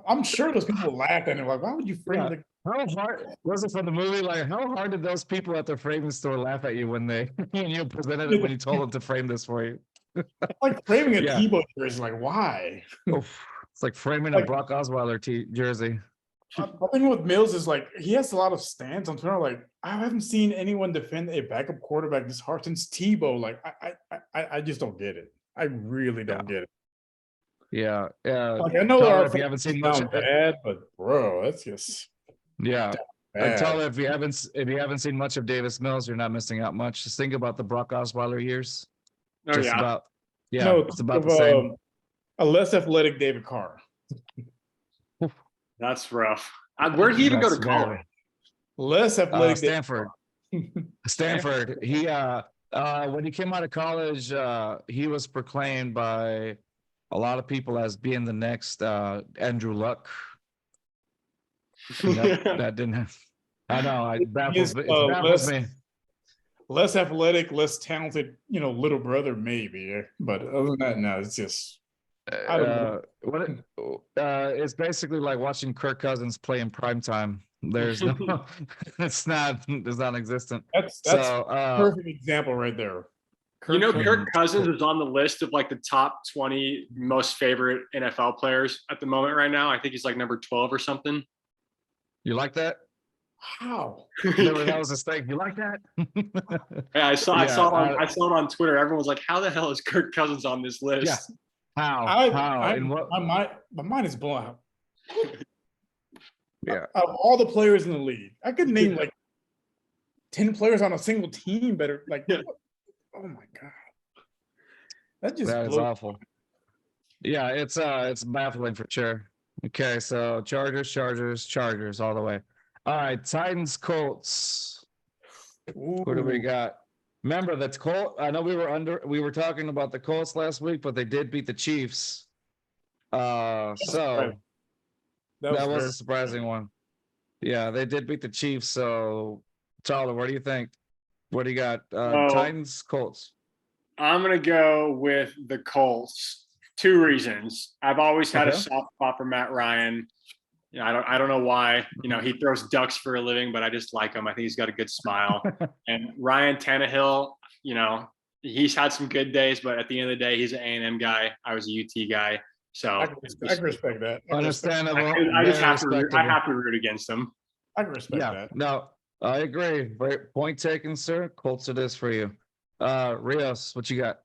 I'm sure those people laughed at him. Like, why would you frame
Yeah.
the?
How hard was it from the movie? Like, how hard did those people at the framing store laugh at you when you presented it when you told them to frame this for you?
Like framing a
Yeah.
Tebow jersey. Like, why?
Oof. It's like framing a
Like-
Brock Osweiler jersey.
The thing with Mills is like he has a lot of stands on Twitter. Like, I haven't seen anyone defend a backup quarterback this hard since Tebow. Like, I just don't get it. I really don't get it.
Yeah.
Like, I know
Tyler,
our
if you haven't seen much,
bad, but bro, that's just
yeah.
bad.
Tyler, if you haven't seen much of Davis Mills, you're not missing out much. Just think about the Brock Osweiler years.
Oh
Just
yeah.
about, yeah,
No,
it's about
of,
the same.
a less athletic David Carr.
That's rough. Where'd he even go to
That's very-
college?
Less athletic.
Stanford. Stanford. He when he came out of college, he was proclaimed by a lot of people as being the next Andrew Luck. That didn't have. I know. It baffles me.
Less athletic, less talented, little brother maybe. But other than that, no, it's just. I don't know.
It's basically like watching Kirk Cousins play in prime time. There's no, it's non-existent.
That's
So,
perfect example right there.
Kirk Cousins is on the list of like the top 20 most favorite NFL players at the moment right now. I think he's like number 12 or something.
You like that?
How?
That was his thing. You like that?
Yeah, I saw it on Twitter. Everyone was like, "How the hell is Kirk Cousins on this list?"
Yeah. How? And what?
My mind is blown out.
Yeah.
Of all the players in the league, I could name like 10 players on a single team better. Like, oh my god, that
is awful. Yeah, it's baffling for sure. Okay, so Chargers all the way. All right, Titans, Colts.
Ooh.
Who do we got? Remember that's Colt. I know we were talking about the Colts last week, but they did beat the Chiefs. So that was a surprising one. Yeah, they did beat the Chiefs. So Tyler, what do you think? What do you got? Titans, Colts.
I'm gonna go with the Colts. 2 reasons. I've always had a soft spot for Matt Ryan. I don't know why. He throws ducks for a living, but I just like him. I think he's got a good smile. And Ryan Tannehill, he's had some good days, but at the end of the day, he's an A&M guy. I was a UT guy, so
I can respect that.
Understandable.
I just have to root against him.
I can respect that.
No, I agree. Point taken, sir. Colts it is for you. Rios, what you got?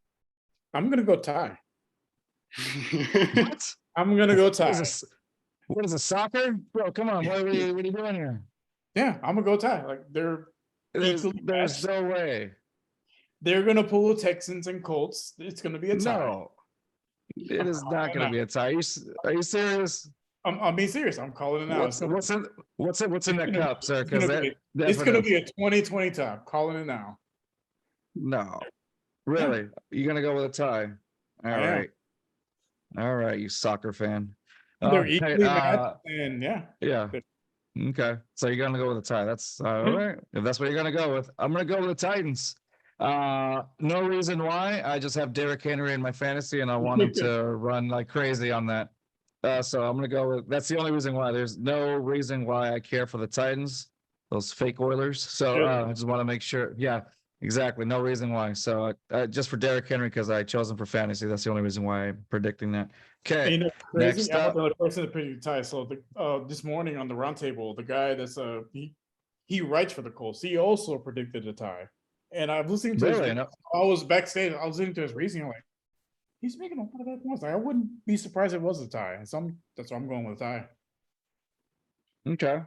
I'm gonna go tie.
What?
I'm gonna go tie.
What is it, soccer? Bro, come on. What are you doing here?
Yeah, I'm gonna go tie. Like
there's no way.
They're gonna pull the Texans and Colts. It's gonna be a tie.
No, it is not gonna be a tie. Are you serious?
I'm being serious. I'm calling it now.
What's in that cup, sir? Because
it's gonna be a 2020 tie. I'm calling it now.
No, really? You're gonna go with a tie? All right, you soccer fan.
They're equally matched, and
yeah. Okay, so you're gonna go with a tie. That's all right. If that's what you're gonna go with, I'm gonna go with the Titans. No reason why. I just have Derrick Henry in my fantasy, and I want him to run like crazy on that. So I'm gonna go with. That's the only reason why. There's no reason why I care for the Titans. Those fake Oilers. So I just want to make sure. Yeah, exactly. No reason why. So just for Derrick Henry because I chose him for fantasy. That's the only reason why I'm predicting that. Okay.
Crazy. I'm another person to predict tie. So this morning on the roundtable, the guy that's he writes for the Colts. He also predicted a tie. And I was listening to I was backstage. I was listening to his reasoning. Like, he's making a lot of bad points. Like, I wouldn't be surprised if it was a tie. And that's why I'm going with a tie.
Okay.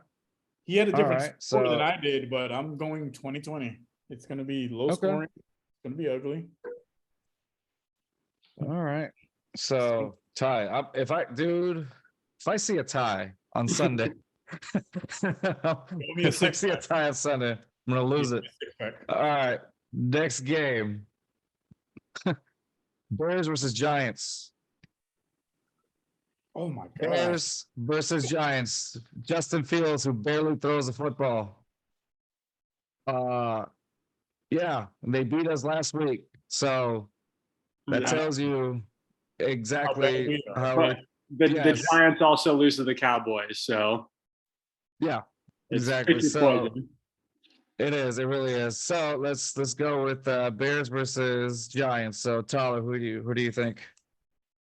He had a different score than I did, but I'm going 2020. It's going to be low scoring. It's going to be ugly.
All right. So tie. If I see a tie on Sunday, if I see a tie on Sunday, I'm gonna lose it. All right. Next game. Bears versus Giants.
Oh my god.
Bears versus Giants. Justin Fields, who barely throws the football. Yeah, they beat us last week. So that
Yeah.
tells you exactly
we are.
how
But the
yes.
Giants also lose to the Cowboys, so
Yeah,
it's
exactly.
pick your
So
poison.
it is, it really is. So let's go with Bears versus Giants. So Tyler, who do you think?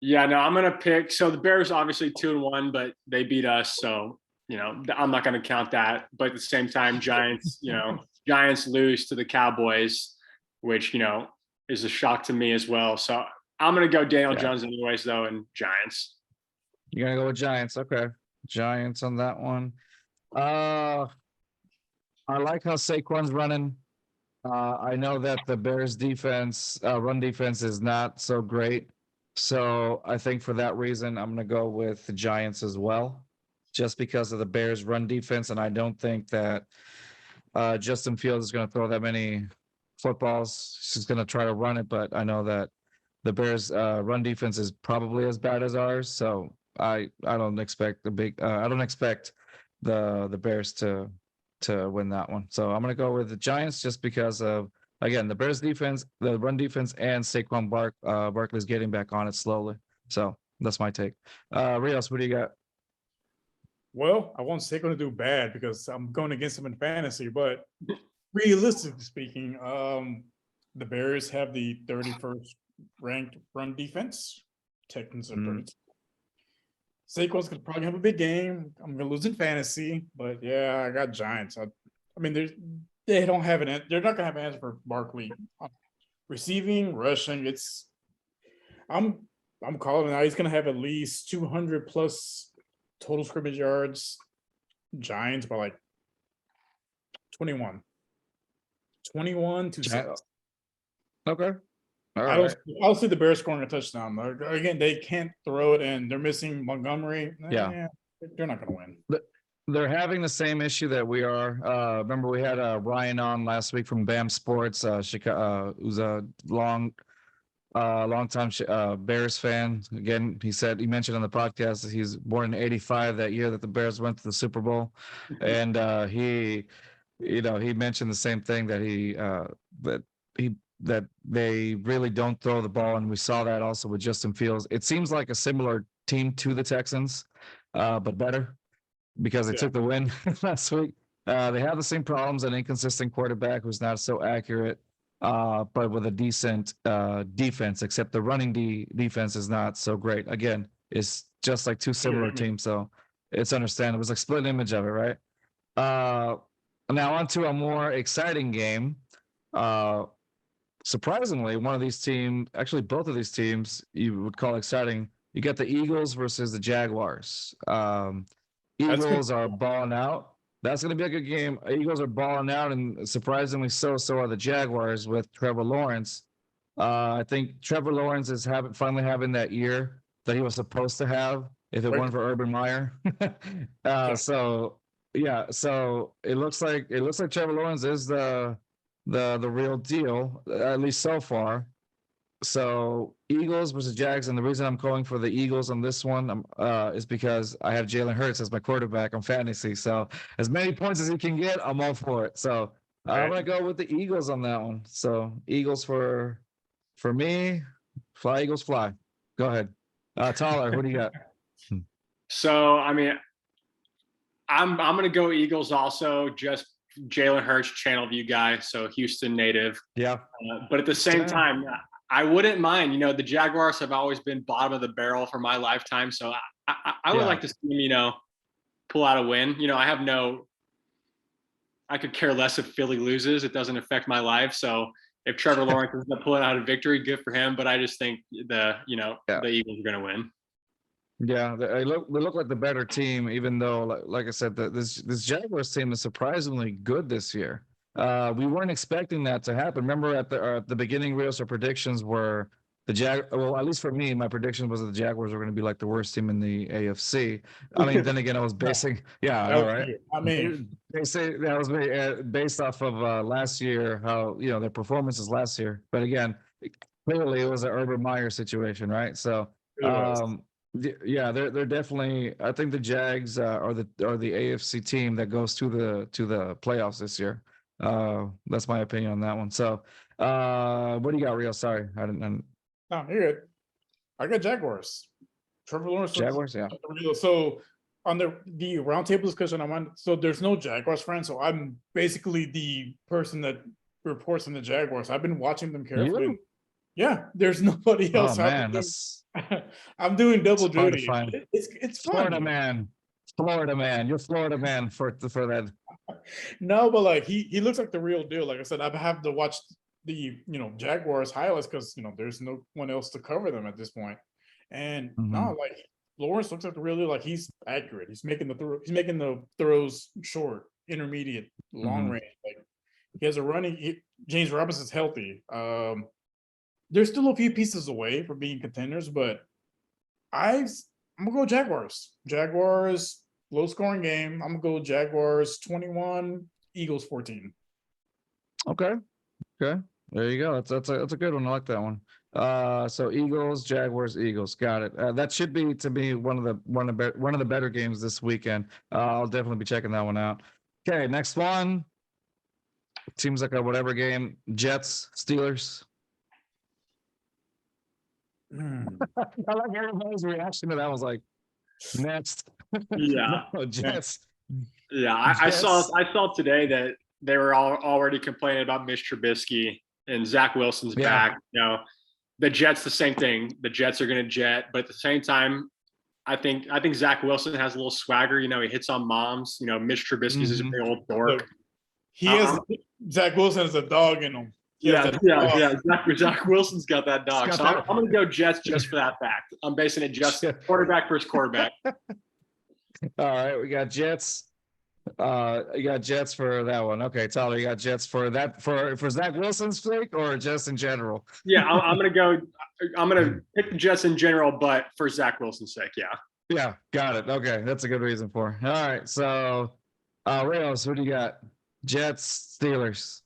Yeah, no, I'm gonna pick. So the Bears obviously 2-1, but they beat us, so I'm not gonna count that. But at the same time, Giants, Giants lose to the Cowboys, which is a shock to me as well. So I'm gonna go Daniel
Yeah.
Jones anyways, though, and Giants.
You're gonna go with Giants. Okay. Giants on that one. I like how Saquon's running. I know that the Bears defense, run defense is not so great. So I think for that reason, I'm going to go with the Giants as well, just because of the Bears run defense. And I don't think that Justin Fields is going to throw that many footballs. He's going to try to run it, but I know that the Bears run defense is probably as bad as ours. So I don't expect I don't expect the Bears to win that one. So I'm going to go with the Giants just because of, again, the Bears defense, the run defense, and Saquon Barkley's getting back on it slowly. So that's my take. Rios, what do you got?
Well, I won't say going to do bad because I'm going against them in fantasy, but realistically speaking, the Bears have the 31st ranked run defense. Texans are 30th. Saquon's gonna probably have a big game. I'm gonna lose in fantasy, but yeah, I got Giants. I mean, they don't have they're not gonna have an answer for Barkley. Receiving, rushing, I'm calling it now. He's gonna have at least 200 plus total scrimmage yards. Giants by like 21. 21 to 6.
Okay. All
I
right.
don't see the Bears scoring a touchdown. Again, they can't throw it, and they're missing Montgomery.
Yeah.
They're not going to win.
They're having the same issue that we are. Remember, we had Ryan on last week from BAM Sports, Chicago, who's a long time Bears fan. Again, he mentioned on the podcast that he's born in '85, that year that the Bears went to the Super Bowl, and he mentioned the same thing, that they really don't throw the ball, and we saw that also with Justin Fields. It seems like a similar team to the Texans, but better because they took the win last week. They have the same problems: an inconsistent quarterback who's not so accurate, but with a decent defense. Except the running defense is not so great. Again, it's just like two similar teams, so it's understandable. It's like split image of it, right? Now on to a more exciting game. Surprisingly, one of these teams, actually both of these teams, you would call exciting. You got the Eagles versus the Jaguars. Eagles are balling out. That's going to be a good game. Eagles are balling out, and surprisingly so are the Jaguars with Trevor Lawrence. I think Trevor Lawrence is finally having that year that he was supposed to have if it weren't for Urban Meyer. So it looks like Trevor Lawrence is the real deal, at least so far. So Eagles versus Jags, and the reason I'm going for the Eagles on this one is because I have Jalen Hurts as my quarterback on fantasy. So as many points as he can get, I'm all for it. So I'm gonna go with the Eagles on that one. So Eagles for me. Fly Eagles fly. Go ahead, Tyler. What do you got?
So I mean, I'm gonna go Eagles also. Just Jalen Hurts, Channel View guy, so Houston native.
Yeah.
But at the same time, I wouldn't mind. The Jaguars have always been bottom of the barrel for my lifetime, so I would like to see them, pull out a win. I could care less if Philly loses. It doesn't affect my life. So if Trevor Lawrence is pulling out a victory, good for him. But I just think the Eagles are going to win.
Yeah, they look like the better team, even though, like I said, this Jaguars team is surprisingly good this year. We weren't expecting that to happen. Remember at the beginning, Rios, our predictions were well, at least for me, my prediction was that the Jaguars were going to be like the worst team in the AFC. I mean, then again, I was basing, right?
I mean,
they say that was based off of last year, how their performances last year. But again, clearly it was an Urban Meyer situation, right? So,
It was.
yeah, they're definitely. I think the Jags are the AFC team that goes to the playoffs this year. That's my opinion on that one. So, what do you got, Rio? Sorry, I didn't.
No, you're good. I got Jaguars. Trevor Lawrence.
Jaguars, yeah.
So on the roundtable discussion I'm on, so there's no Jaguars fan. So I'm basically the person that reports on the Jaguars. I've been watching them carefully.
You?
Yeah, there's nobody else.
Oh man, that's
I'm doing double
hard to
duty.
find.
It's fun.
Florida man. You're Florida man for that.
No, but like he looks like the real deal. Like I said, I have to watch the Jaguars highlights because there's no one else to cover them at this point. And no, like Lawrence looks like the real deal. Like he's accurate. He's making the throws short, intermediate, long range. Like he has a running. James Robinson's healthy. There's still a few pieces away from being contenders, but I'm gonna go Jaguars. Jaguars, low scoring game. I'm gonna go Jaguars 21, Eagles 14.
Okay. There you go. That's a good one. I like that one. So Eagles, Jaguars, Eagles. Got it. That should be to me one of the better games this weekend. I'll definitely be checking that one out. Okay, next one. Seems like a whatever game. Jets, Steelers. I like everybody's reaction to that. Was like, next.
Yeah.
No, Jets.
Yeah, I saw today that they were already complaining about Mitch Trubisky and Zach Wilson's back. The Jets, the same thing. The Jets are going to jet, but at the same time, I think Zach Wilson has a little swagger. He hits on moms. Mitch Trubisky's is a big old dork.
He has Zach Wilson has a dog in him.
Yeah. Zach Wilson's got that dog. So I'm going to go Jets just for that fact. I'm basing it just quarterback versus quarterback.
All right, we got Jets. You got Jets for that one. Okay, Tyler, you got Jets for that for Zach Wilson's sake or just in general?
Yeah, I'm gonna pick the Jets in general, but for Zach Wilson's sake, yeah.
Yeah, got it. Okay, that's a good reason for it. All right, so Ramos, what do you got? Jets, Steelers.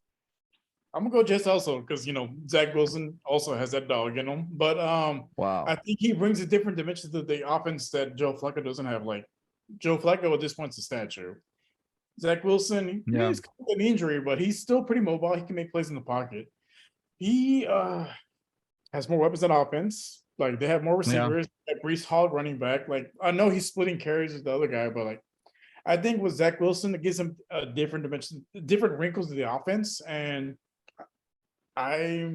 I'm gonna go Jets also because Zach Wilson also has that dog in him. But
wow,
I think he brings a different dimension to the offense that Joe Flacco doesn't have. Like Joe Flacco at this point's a statue. Zach Wilson, he's got an injury, but he's still pretty mobile. He can make plays in the pocket. He has more weapons on offense. Like they have more receivers. Like Breece Hall running back. Like I know he's splitting carries with the other guy, but like I think with Zach Wilson, it gives him a different dimension, different wrinkles to the offense. And I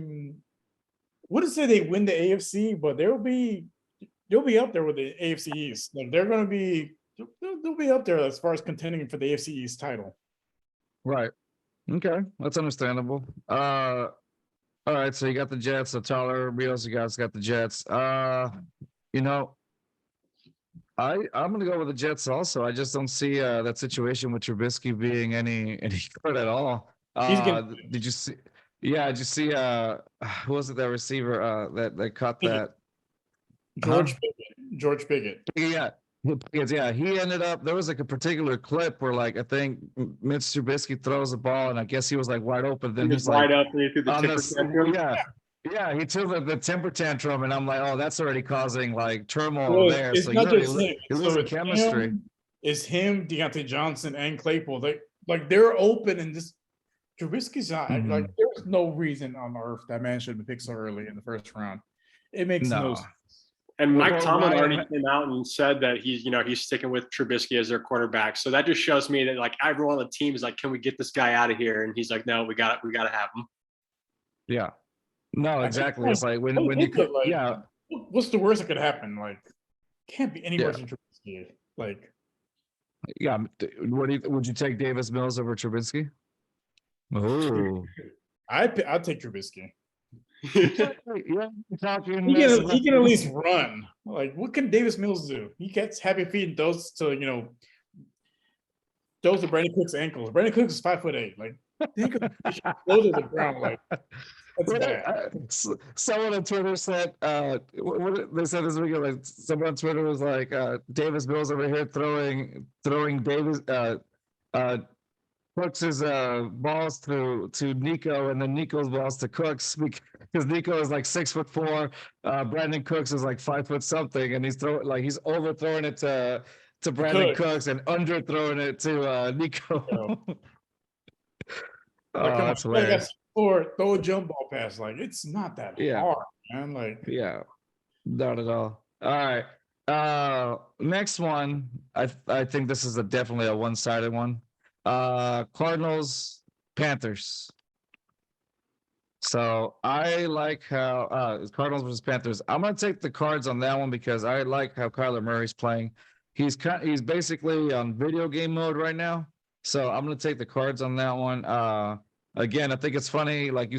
wouldn't say they win the AFC, but they'll be up there with the AFC East. Like they'll be up there as far as contending for the AFC East title.
Right. Okay, that's understandable. All right, so you got the Jets. So Tyler Rios, you guys got the Jets. I'm gonna go with the Jets also. I just don't see that situation with Trubisky being any good at all. Did you see? Yeah, did you see? Who was it? That receiver that caught that?
George Pickett.
Yeah. He ended up. There was like a particular clip where, like, I think Mitch Trubisky throws the ball, and I guess he was like wide open. Then he's
wide
like,
up, and he threw the temper tantrum.
Yeah, he threw the temper tantrum, and I'm like, oh, that's already causing like turmoil there.
It's
so
not just him.
Losing chemistry.
It's him, Deontay Johnson, and Claypool. They're open, and this Trubisky's not like. There's no reason on earth that man should be picked so early in the first round. It makes no sense.
And Mike Tomlin already came out and said that he's sticking with Trubisky as their quarterback. So that just shows me that like everyone on the team is like, can we get this guy out of here? And he's like, no, we got to have him.
Yeah. No, exactly. It's like when you could,
what's the worst that could happen? Like, can't be any worse than Trubisky. Like,
yeah. Would you take Davis Mills over Trubisky? Oh,
I'd take Trubisky.
He
can at least run. Like, what can Davis Mills do? He gets happy feet and those to those to Brandon Cook's ankles. Brandon Cooks is 5'8". Like, he could go to the ground. Like, that's bad.
Someone on Twitter said, what they said this weekend, like someone on Twitter was like, Davis Mills over here throwing Davis Cooks' balls to Nico, and then Nico's balls to Cooks because Nico is like 6'4". Brandon Cooks is like 5 foot something, and he's overthrowing it to Brandon Cooks and underthrowing it to Nico.
Like, come on,
That's
hilarious.
hilarious.
Throw a jump ball pass. Like, it's not that hard, man. Like,
yeah, not at all. All right. Next one. I think this is definitely a one-sided one. Cardinals, Panthers. So I like how Cardinals versus Panthers. I'm gonna take the Cards on that one because I like how Kyler Murray's playing. He's basically on video game mode right now. So I'm gonna take the Cards on that one. Again, I think it's funny, like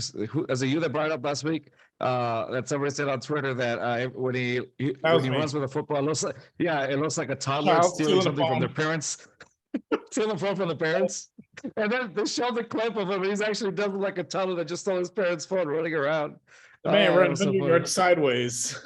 as you that brought it up last week, that somebody said on Twitter that when he runs with a football, it looks like a toddler stealing something from their parents. Stealing the phone from the parents. And then they showed the clip of him. He's actually done like a toddler that just stole his parents' phone running around.
The man running 100 yards sideways.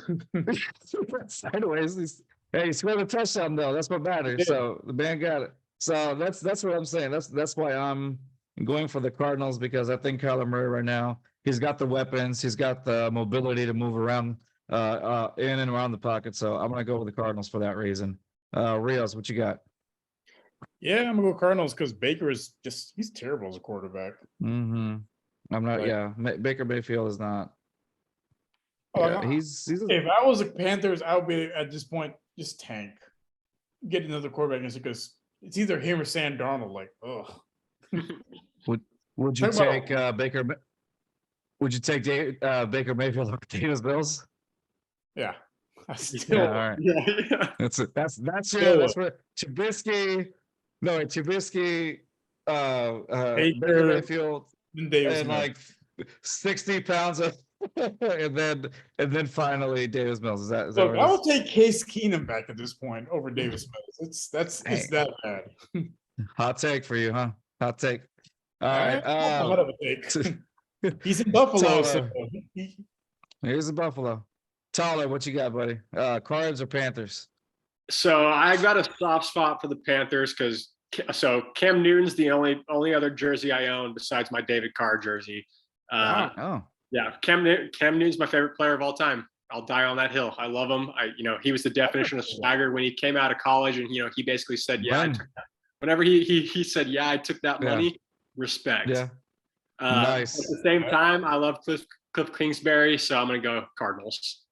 Sideways. He scored a touchdown though. That's what matters. So the man got it. So that's what I'm saying. That's why I'm going for the Cardinals, because I think Kyler Murray right now, he's got the weapons, he's got the mobility to move around in and around the pocket. So I'm gonna go with the Cardinals for that reason. Rios, what you got?
Yeah, I'm gonna go Cardinals because Baker is he's terrible as a quarterback.
Mm-hmm. I'm not. Baker Mayfield is not. He's.
If I was the Panthers, I would be at this point just tank, get another quarterback, because it's either him or Sam Darnold. Like, ugh.
Would you take Baker? Would you take Baker Mayfield over Davis Mills?
Yeah.
All right. Yeah. That's it. That's what Trubisky. No, Trubisky, Baker Mayfield, and like 60 pounds of, and then finally Davis Mills. Is that
Look, I would take Case Keenum back at this point over Davis Mills. It's that bad.
Hot take for you, huh? Hot take. All right.
What of a take? He's in Buffalo. So
here's in Buffalo. Tyler, what you got, buddy? Cards or Panthers?
So I got a soft spot for the Panthers because Cam Newton's the only other jersey I own besides my David Carr jersey. Yeah, Cam Newton's my favorite player of all time. I'll die on that hill. I love him. He was the definition of swagger when he came out of college, and he basically said, "Yeah." I took that. Whenever he said, "Yeah, I took that money." Respect.
Yeah. Nice.
At the same time, I love Cliff Kingsbury, so I'm gonna go Cardinals.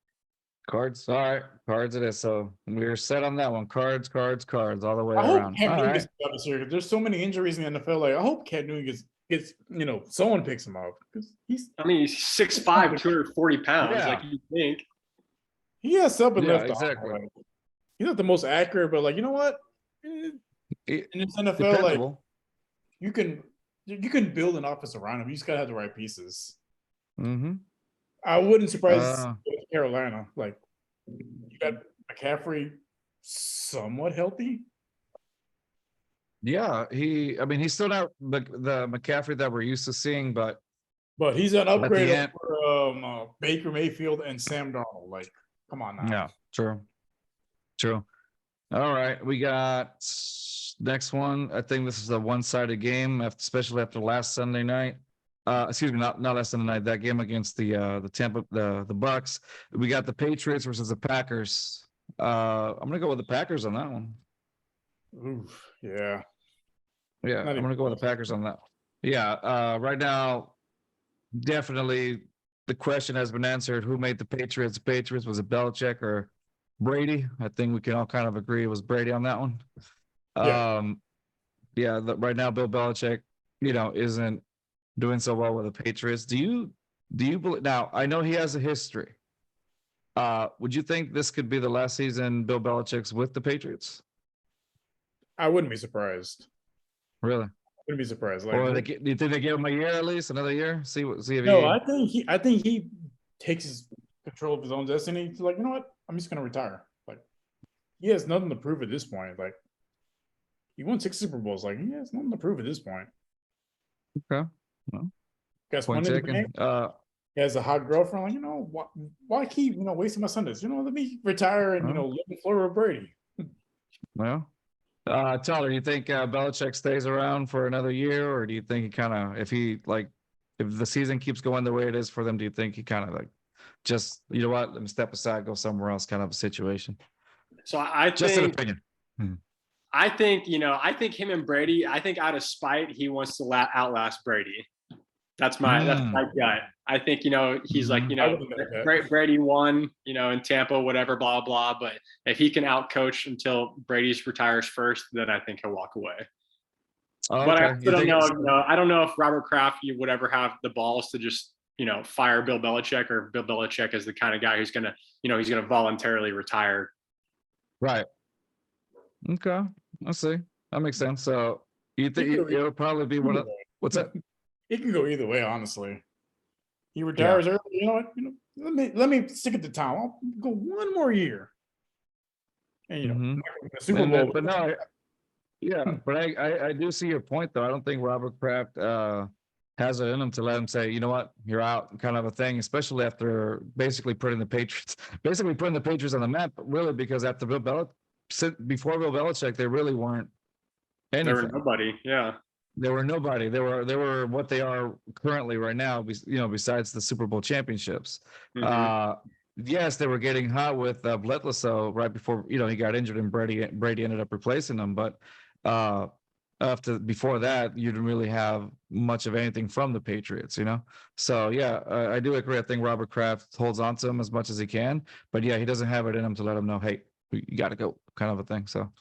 Cards. All right. Cards it is. So we're set on that one. Cards all the way
around.
I
hope Cam Newton gets up this year. There's so many injuries in the NFL. Like, I hope Cam Newton gets someone picks him up, because he's
6'5", 240 pounds.
Yeah.
Like you think.
He has up and left.
Exactly.
Like, he's not the most accurate, but you know what? In this NFL,
dependable.
You can build an offense around him. You just gotta have the right pieces.
Mm-hmm.
I wouldn't surprise Carolina. Like, you got McCaffrey somewhat healthy.
Yeah, he's still not the McCaffrey that we're used to seeing, but
he's an upgrade over Baker Mayfield and Sam Darnold. Like, come on now.
Yeah, true. All right, we got next one. I think this is a one-sided game, especially after last Sunday night. Excuse me, not last Sunday night. That game against the Bucks. We got the Patriots versus the Packers. I'm gonna go with the Packers on that one.
Oof, yeah.
I'm gonna go with the Packers on that. Yeah. Right now, definitely the question has been answered. Who made the Patriots? Was it Belichick or Brady? I think we can all kind of agree it was Brady on that one. Right now, Bill Belichick, isn't doing so well with the Patriots. Do you believe? Now, I know he has a history. Would you think this could be the last season Bill Belichick's with the Patriots?
I wouldn't be surprised.
Really?
I wouldn't be surprised.
Or do you think they give him a year at least, another year? See if
I think he takes his control of his own destiny. He's like, you know what? I'm just gonna retire. Like, he has nothing to prove at this point. Like, he won 6 Super Bowls. Like, he has nothing to prove at this point.
Okay. Well,
guess one in the bank. He has a hot girlfriend. Like, why keep wasting my Sundays? Let me retire and live in Florida with Brady.
Well, Tyler, do you think Belichick stays around for another year, or do you think he if he if the season keeps going the way it is for them, do you think he kind of like just, you know what, let me step aside, go somewhere else kind of a situation?
So I
Just an
think
opinion.
I think him and Brady. I think out of spite, he wants to outlast Brady. That's my gut. I think he's like Brady won in Tampa, whatever, blah blah. But if he can outcoach until Brady's retires first, then I think he'll walk away.
Oh,
But I
okay.
also don't know. I don't know if Robert Kraft would ever have the balls to just fire Bill Belichick, or Bill Belichick is the kind of guy who's gonna he's gonna voluntarily retire.
Right. Okay. I see. That makes sense. So you think it'll probably be one of what's that?
It can go either way, honestly. He retires early. You know what? Let me stick it to Tom. I'll go one more year. And the Super Bowl.
But no, but I do see your point though. I don't think Robert Kraft has it in him to let him say, you know what, you're out, kind of a thing, especially after basically putting the Patriots on the map, really, because after before Bill Belichick, they really weren't anything.
There were nobody. Yeah.
They were nobody. They were what they are currently right now, besides the Super Bowl championships. Yes, they were getting hot with Bledsoe right before, he got injured, and Brady ended up replacing him. But before that, you didn't really have much of anything from the Patriots, So yeah, I do agree. I think Robert Kraft holds on to him as much as he can, but yeah, he doesn't have it in him to let him know, hey, you got to go, kind of a thing. So.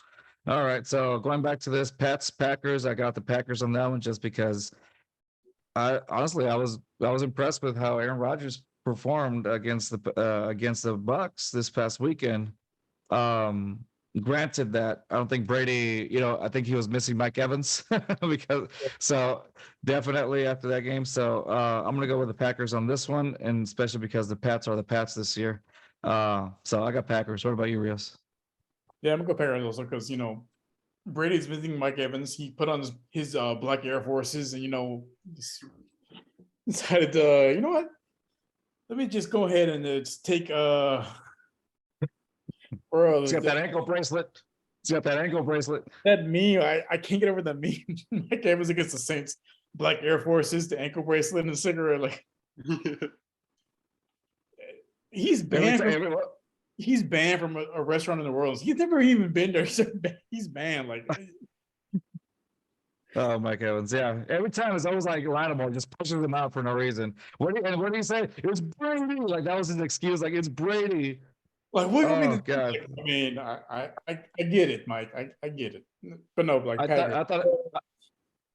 All right, so going back to this Pats Packers, I got the Packers on that one just because I was impressed with how Aaron Rodgers performed against the Bucks this past weekend. Granted that I don't think Brady, I think he was missing Mike Evans so definitely after that game. So I'm gonna go with the Packers on this one, and especially because the Pats are the Pats this year. So I got Packers. What about you, Rios?
Yeah, I'm gonna go Packers also because Brady's visiting Mike Evans. He put on his black Air Forces and decided to what? Let me just go ahead and just take
He's got that ankle bracelet.
That meme, I can't get over that meme. Mike Evans against the Saints, black Air Forces, the ankle bracelet, and the cigarette. Like he's banned. He's banned from a restaurant in the world. He's never even been there. He's banned. Like,
oh, Mike Evans, yeah. Every time it's always like Latimer just pushes him out for no reason. What do you say? It's Brady. Like that was his excuse. Like it's Brady.
Like what?
Oh God.
Like, I mean, I get it, Mike. I get it. But no, like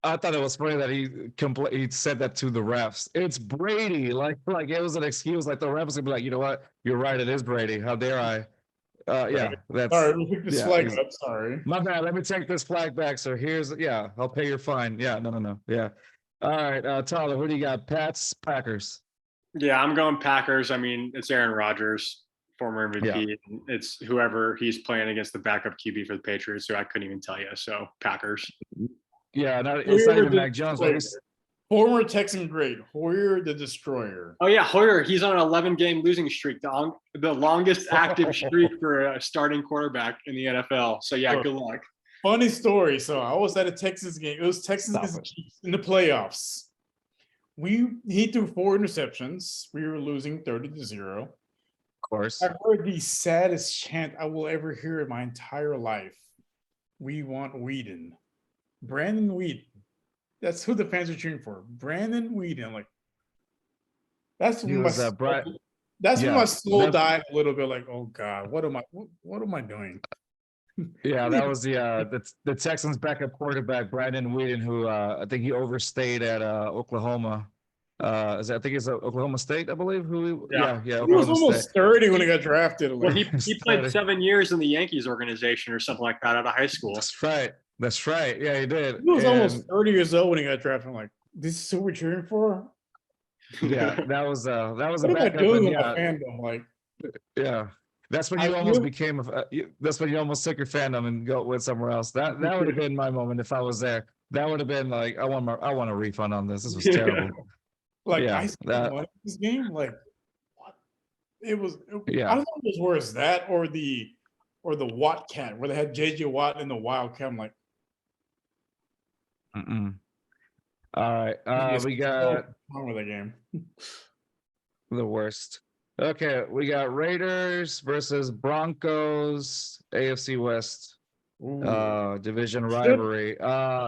I thought it was funny that he said that to the refs. It's Brady. Like it was an excuse. Like the refs would be like, you know what? You're right. It is Brady. How dare I? Yeah, that's
sorry. We picked this flag up. Sorry,
my bad. Let me take this flag back. So I'll pay your fine. Yeah, no. Yeah. All right, Tyler, who do you got? Pats, Packers.
Yeah, I'm going Packers. I mean, it's Aaron Rodgers, former MVP. Yeah. It's whoever he's playing against, the backup QB for the Patriots, who I couldn't even tell you. So Packers.
Yeah, it's not even Mac Jones.
Former Texan great, Hoyer the Destroyer.
Oh yeah, Hoyer. He's on an 11-game losing streak, the longest active streak for a starting quarterback in the NFL. So yeah, good luck.
Funny story. So I was at a Texans game. It was Texans in the playoffs. He threw 4 interceptions. We were losing 30-0. Of
course.
I heard the saddest chant I will ever hear in my entire life. We want Whedon. Brandon Whedon. That's who the fans are cheering for. Brandon Whedon. Like that's when my soul died a little bit. Like, oh God, what am I doing?
Yeah, that was the Texans backup quarterback, Brandon Whedon, who I think he overstayed at Oklahoma. I think it's Oklahoma State, I believe. He
was almost 30 when he got drafted.
Well, he played 7 years in the Yankees organization or something like that out of high school.
That's right. Yeah, he did.
He was almost 30 years old when he got drafted. I'm like, this is who we're cheering for?
Yeah, that was a
what
backup.
Am I doing with my fandom? Like,
yeah. That's when you almost became that's when you almost took your fandom and went somewhere else. That would have been my moment if I was there. That would have been like, I want a refund on this. This was terrible.
Like, I won this game. Like, what? It was. I don't know if it was worse, that or the Watt cat, where they had JJ Watt in the Wildcat. I'm like,
All right. We got
wrong with the game.
the worst. Okay, we got Raiders versus Broncos, AFC West, division rivalry.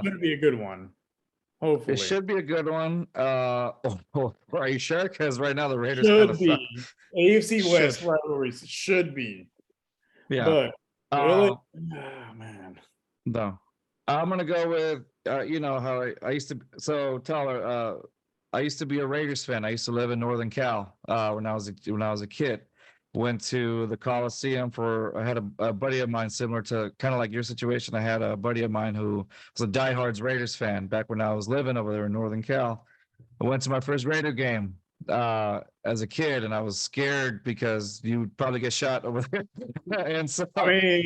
Should be a good one.
It
Hopefully.
should be a good one. Are you sure? Because right now the Raiders
Should
kind of
be.
suck.
AFC West
Should.
rivalries should be.
Yeah.
But will it?
Oh
Man.
No. I'm gonna go with you know how I used to. So Tyler, I used to be a Raiders fan. I used to live in Northern Cal when I was a kid. Went to the Coliseum for. I had a buddy of mine similar to kind of like your situation. I had a buddy of mine who was a diehards Raiders fan back when I was living over there in Northern Cal. I went to my first Raider game as a kid, and I was scared because you'd probably get shot over there. And so
I mean,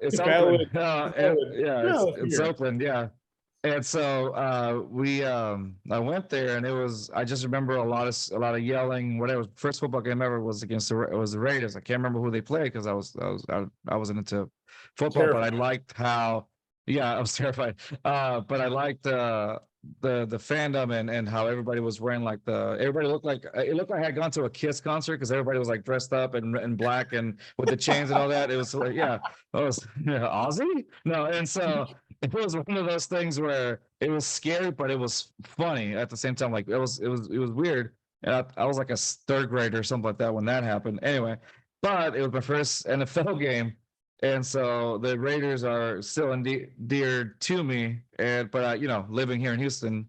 it's
valid.
Oakland. It's Oakland, yeah. And so I went there, and I just remember a lot of yelling. Whatever, first football game ever was against the Raiders. I can't remember who they played because I wasn't into football,
Terrified.
but I liked how. Yeah, I was terrified. But I liked the fandom and how everybody was wearing everybody looked like it looked like I had gone to a Kiss concert because everybody was like dressed up in black and with the chains and all that. It was like, yeah, it was Aussie? No, and so it was one of those things where it was scary, but it was funny at the same time. Like it was weird. And I was like a third grader or something like that when that happened. Anyway, but it was my first NFL game. And so the Raiders are still endeared to me, but living here in Houston,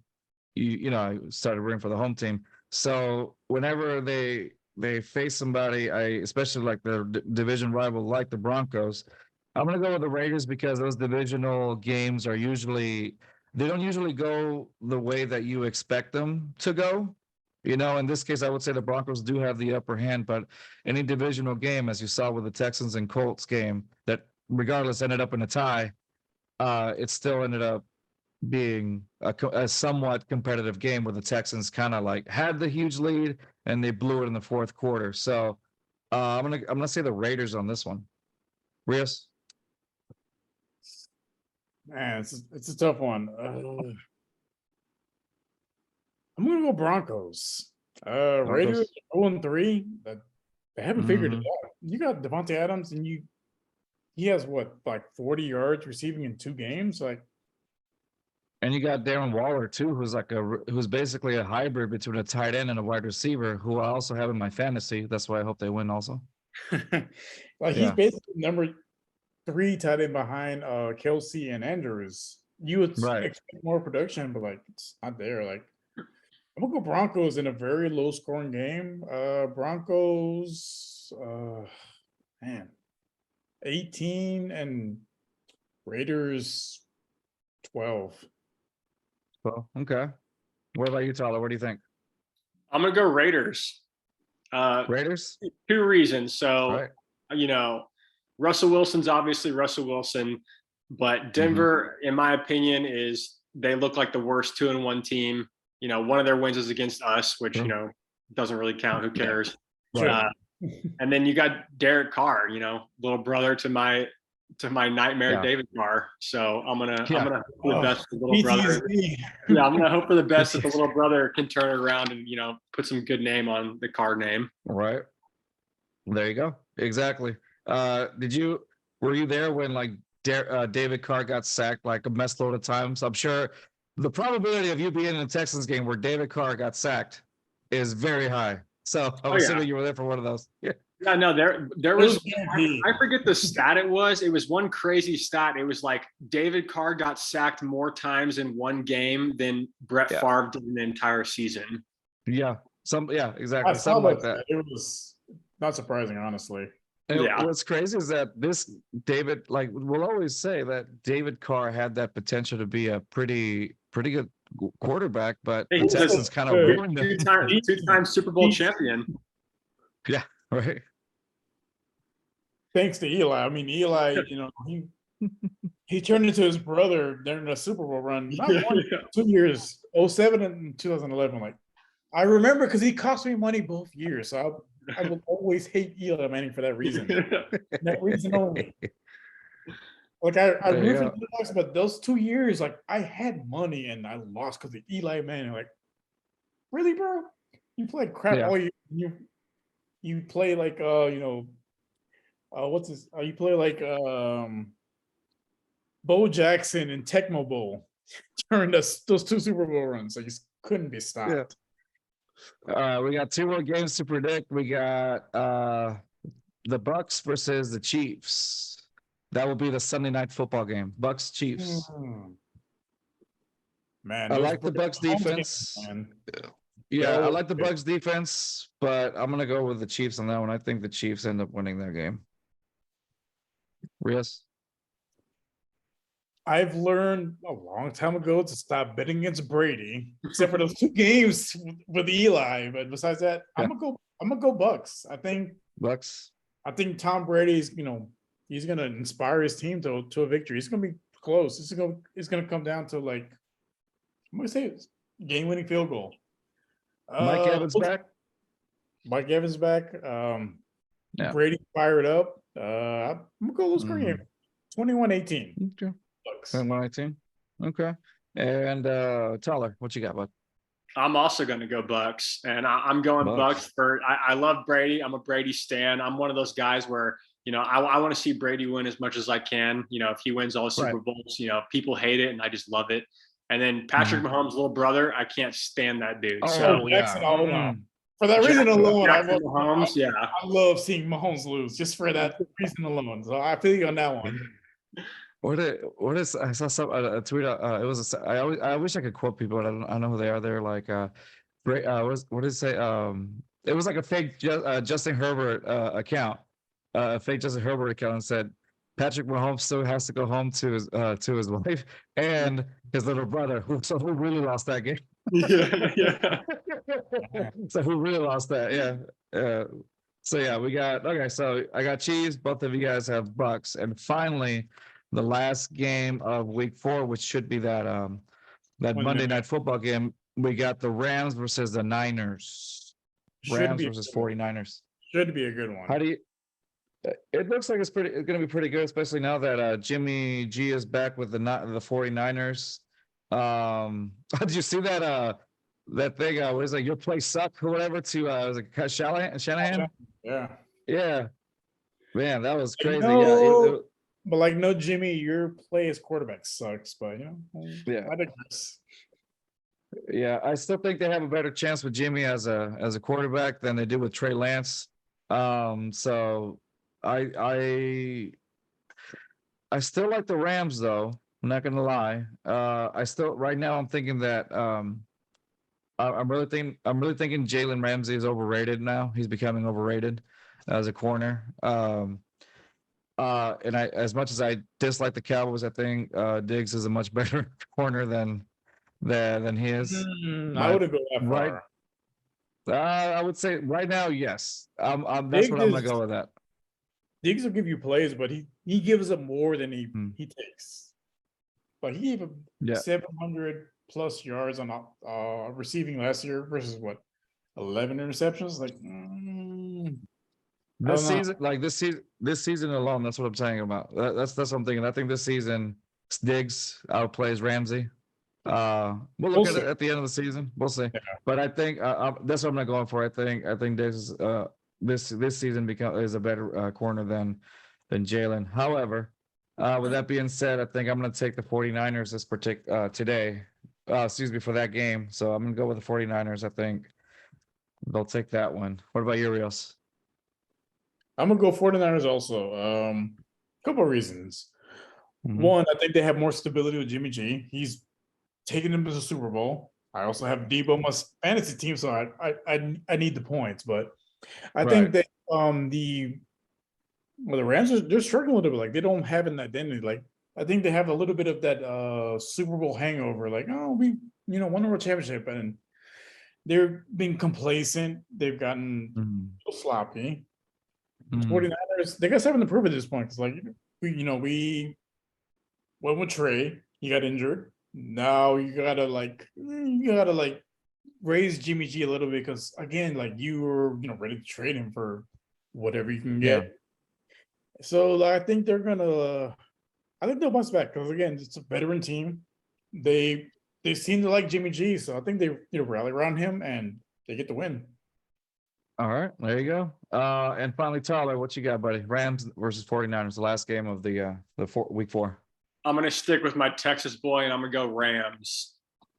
I started rooting for the home team. So whenever they face somebody, especially like the division rival like the Broncos, I'm gonna go with the Raiders because those divisional games they don't usually go the way that you expect them to go. In this case, I would say the Broncos do have the upper hand, but any divisional game, as you saw with the Texans and Colts game, that regardless ended up in a tie, it still ended up being a somewhat competitive game where the Texans kind of like had the huge lead and they blew it in the fourth quarter. So I'm gonna say the Raiders on this one. Rios?
Man, it's a tough one. I'm gonna go Broncos. Raiders 0-3. They haven't figured it out. You got Devontae Adams, and he has what, like 40 yards receiving in 2 games, like.
And you got Darren Waller too, who's basically a hybrid between a tight end and a wide receiver, who I also have in my fantasy. That's why I hope they win also.
He's basically number 3 tight end behind Kelsey and Andrews. You would expect more production, but like it's not there. Like I'm gonna go Broncos in a very low scoring game. Broncos, 18 and Raiders 12.
Well, okay. What about you, Tyler? What do you think?
I'm gonna go Raiders.
Raiders?
2 reasons. So, Russell Wilson's obviously Russell Wilson, but Denver, in my opinion, they look like the worst 2-1 team. One of their wins is against us, which doesn't really count. Who cares?
Right.
And then you got Derek Carr, little brother to my nightmare David Carr. So I'm gonna hope for the best for the little brother. Yeah, I'm gonna hope for the best that the little brother can turn it around and put some good name on the Carr name.
Right. There you go. Exactly. Were you there when like David Carr got sacked like a mess load of times? I'm sure the probability of you being in a Texans game where David Carr got sacked is very high. So I'm assuming you were there for one of those. Yeah.
Yeah, no, there was I forget the stat it was. It was one crazy stat. It was like David Carr got sacked more times in one game than Brett Favre did in the entire season.
Yeah. Exactly. Something like that.
It was not surprising, honestly.
And what's crazy is that this David, like we'll always say that David Carr had that potential to be a pretty good quarterback, but the Texans kind of ruined him.
Two-time Super Bowl champion.
Yeah, right.
Thanks to Eli. I mean, Eli, he turned into his brother during the Super Bowl run. Not 2 years, 2007 and 2011. Like I remember because he cost me money both years. So I will always hate Eli Manning for that reason. That reason only. Like I
There you
root for
go.
the Bucks, but those 2 years, like I had money and I lost because of Eli Manning. Like, really, bro? You play crap
Yeah.
all year. You play like what's this? You play like Bo Jackson and Tecmo Bowl during those 2 Super Bowl runs. So you just couldn't be
Yeah.
stopped.
We got 2 more games to predict. We got the Bucks versus the Chiefs. That will be the Sunday night football game. Bucks Chiefs.
Man,
I
those
like the Bucks
Mahomes games,
defense.
man.
Yeah, I
Yo,
like the Bucks defense, but I'm gonna go with the Chiefs on that one. I think the Chiefs end up winning that game. Rios?
I've learned a long time ago to stop betting against Brady, except for those 2 games with Eli. But besides that,
Yeah.
I'm gonna go Bucks.
Bucks.
I think Tom Brady's, he's gonna inspire his team to a victory. It's gonna be close. It's gonna come down to like I'm gonna say it's game-winning field goal.
Mike Evans back.
Mike Evans back.
Yeah.
Brady fired up. I'm gonna go low scoring game. 21-18.
Okay.
Bucks.
21-18. Okay. And Tyler, what you got, bud?
I'm also going to go Bucks, and I'm going Bucks for. I love Brady. I'm a Brady stan. I'm one of those guys where I want to see Brady win as much as I can. If he wins all the Super Bowls, people hate it, and I just love it. And then Patrick Mahomes' little brother, I can't stand that dude.
Oh,
so
Jackson, for that reason alone, I love seeing Mahomes lose just for that reason alone. So I feel you on that one.
What is I saw a tweet. It was I wish I could quote people, but I don't know who they are. They're like what did it say? It was like a fake Justin Herbert account, a fake Justin Herbert account, and said Patrick Mahomes still has to go home to his wife and his little brother, who really lost that game.
Yeah.
So who really lost that? Yeah. So yeah, we got okay. So I got Chiefs. Both of you guys have Bucks, and finally, the last game of Week 4, which should be that Monday Night Football game. We got the Rams versus the Niners. Rams versus 49ers.
Should be a good one.
How do you? It looks like it's going to be pretty good, especially now that Jimmy G is back with the 49ers. Did you see that that thing? What is it? Your play sucked or whatever to was it Shanahan? Yeah. Man, that was crazy.
But like, no, Jimmy, your play as quarterback sucks. But
yeah.
I digress.
Yeah, I still think they have a better chance with Jimmy as a quarterback than they do with Trey Lance. So I still like the Rams though. I'm not gonna lie. Right now I'm thinking that I'm really thinking Jalen Ramsey is overrated now. He's becoming overrated as a corner. And as much as I dislike the Cowboys, I think Diggs is a much better corner than he is.
I wouldn't go that far.
I would say right now, yes. That's what I'm gonna go with that.
Diggs will give you plays, but he gives up more than he takes. But he gave him 700 plus yards on receiving last year versus 11 interceptions. Like
this season alone, that's what I'm saying about. That's what I'm thinking. I think this season Diggs outplays Ramsey. We'll look at it at the end of the season. We'll see. Yeah. But I think that's what I'm not going for. I think Diggs this season is a better corner than Jalen. However, with that being said, I think I'm going to take the 49ers today. For that game. So I'm going to go with the 49ers. I think they'll take that one. What about you, Rios?
I'm going to go 49ers also. A couple of reasons. One, I think they have more stability with Jimmy G. He's taking them to the Super Bowl. I also have Debo on my fantasy team, so I need the points. But I think that the Rams they're struggling a little bit. Like they don't have an identity. Like I think they have a little bit of that Super Bowl hangover. Like, oh, we won our championship, and they're being complacent. They've gotten so sloppy. 49ers, they got something to prove at this point. Because like we went with Trey. He got injured. Now you gotta raise Jimmy G a little bit because again, like you were ready to trade him for whatever you can get. So I think they're gonna I think they'll bounce back because again, it's a veteran team. They seem to like Jimmy G, so I think they rally around him and they get the win.
All right, there you go. And finally, Tyler, what you got, buddy? Rams versus 49ers, the last game of the week 4.
I'm going to stick with my Texas boy, and I'm going to go Rams.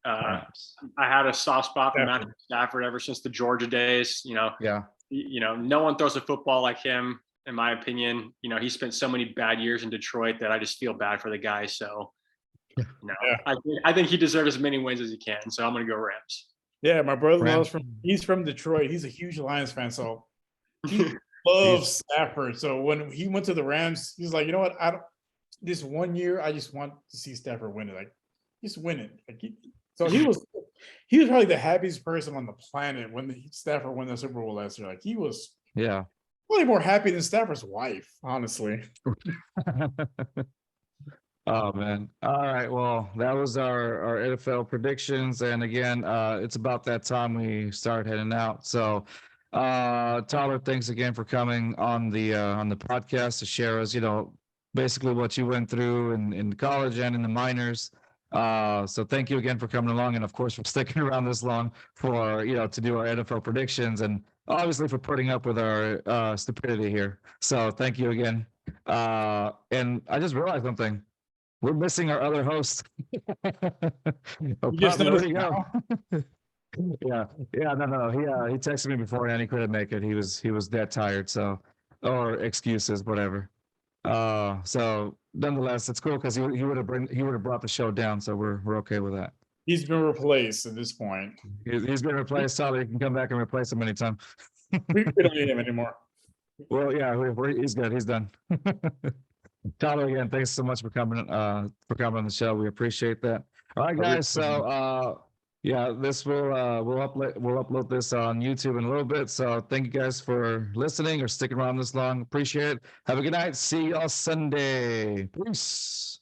Rams.
I had a soft spot for Matthew Stafford ever since the Georgia days.
Yeah.
No one throws a football like him, in my opinion. He spent so many bad years in Detroit that I just feel bad for the guy. So, I think he deserves as many wins as he can. So I'm going to go Rams.
Yeah, my brother-in-law's he's from Detroit. He's a huge Lions fan, so he loves Stafford. So when he went to the Rams, he's like, you know what? This 1 year, I just want to see Stafford win it. Like, just win it. So he was probably the happiest person on the planet when Stafford won the Super Bowl last year. Like, he was probably more happy than Stafford's wife, honestly.
Oh man. All right. Well, that was our NFL predictions. And again, it's about that time we start heading out. So Tyler, thanks again for coming on the podcast to share us, basically what you went through in college and in the minors. So thank you again for coming along, and of course for sticking around this long for to do our NFL predictions, and obviously for putting up with our stupidity here. So thank you again. And I just realized something. We're missing our other host.
Just
there you go. No. He texted me before and he couldn't make it. He was that tired, so, or excuses, whatever. So nonetheless, it's cool because he would have brought the show down, so we're okay with that.
He's been replaced at this point.
He's been replaced. Tyler, you can come back and replace him anytime.
We don't need him anymore.
Well, yeah, he's good. He's done. Tyler, again, thanks so much for coming on the show. We appreciate that. All right, guys. So this we'll upload this on YouTube in a little bit. So thank you guys for listening or sticking around this long. Appreciate it. Have a good night. See y'all Sunday. Peace.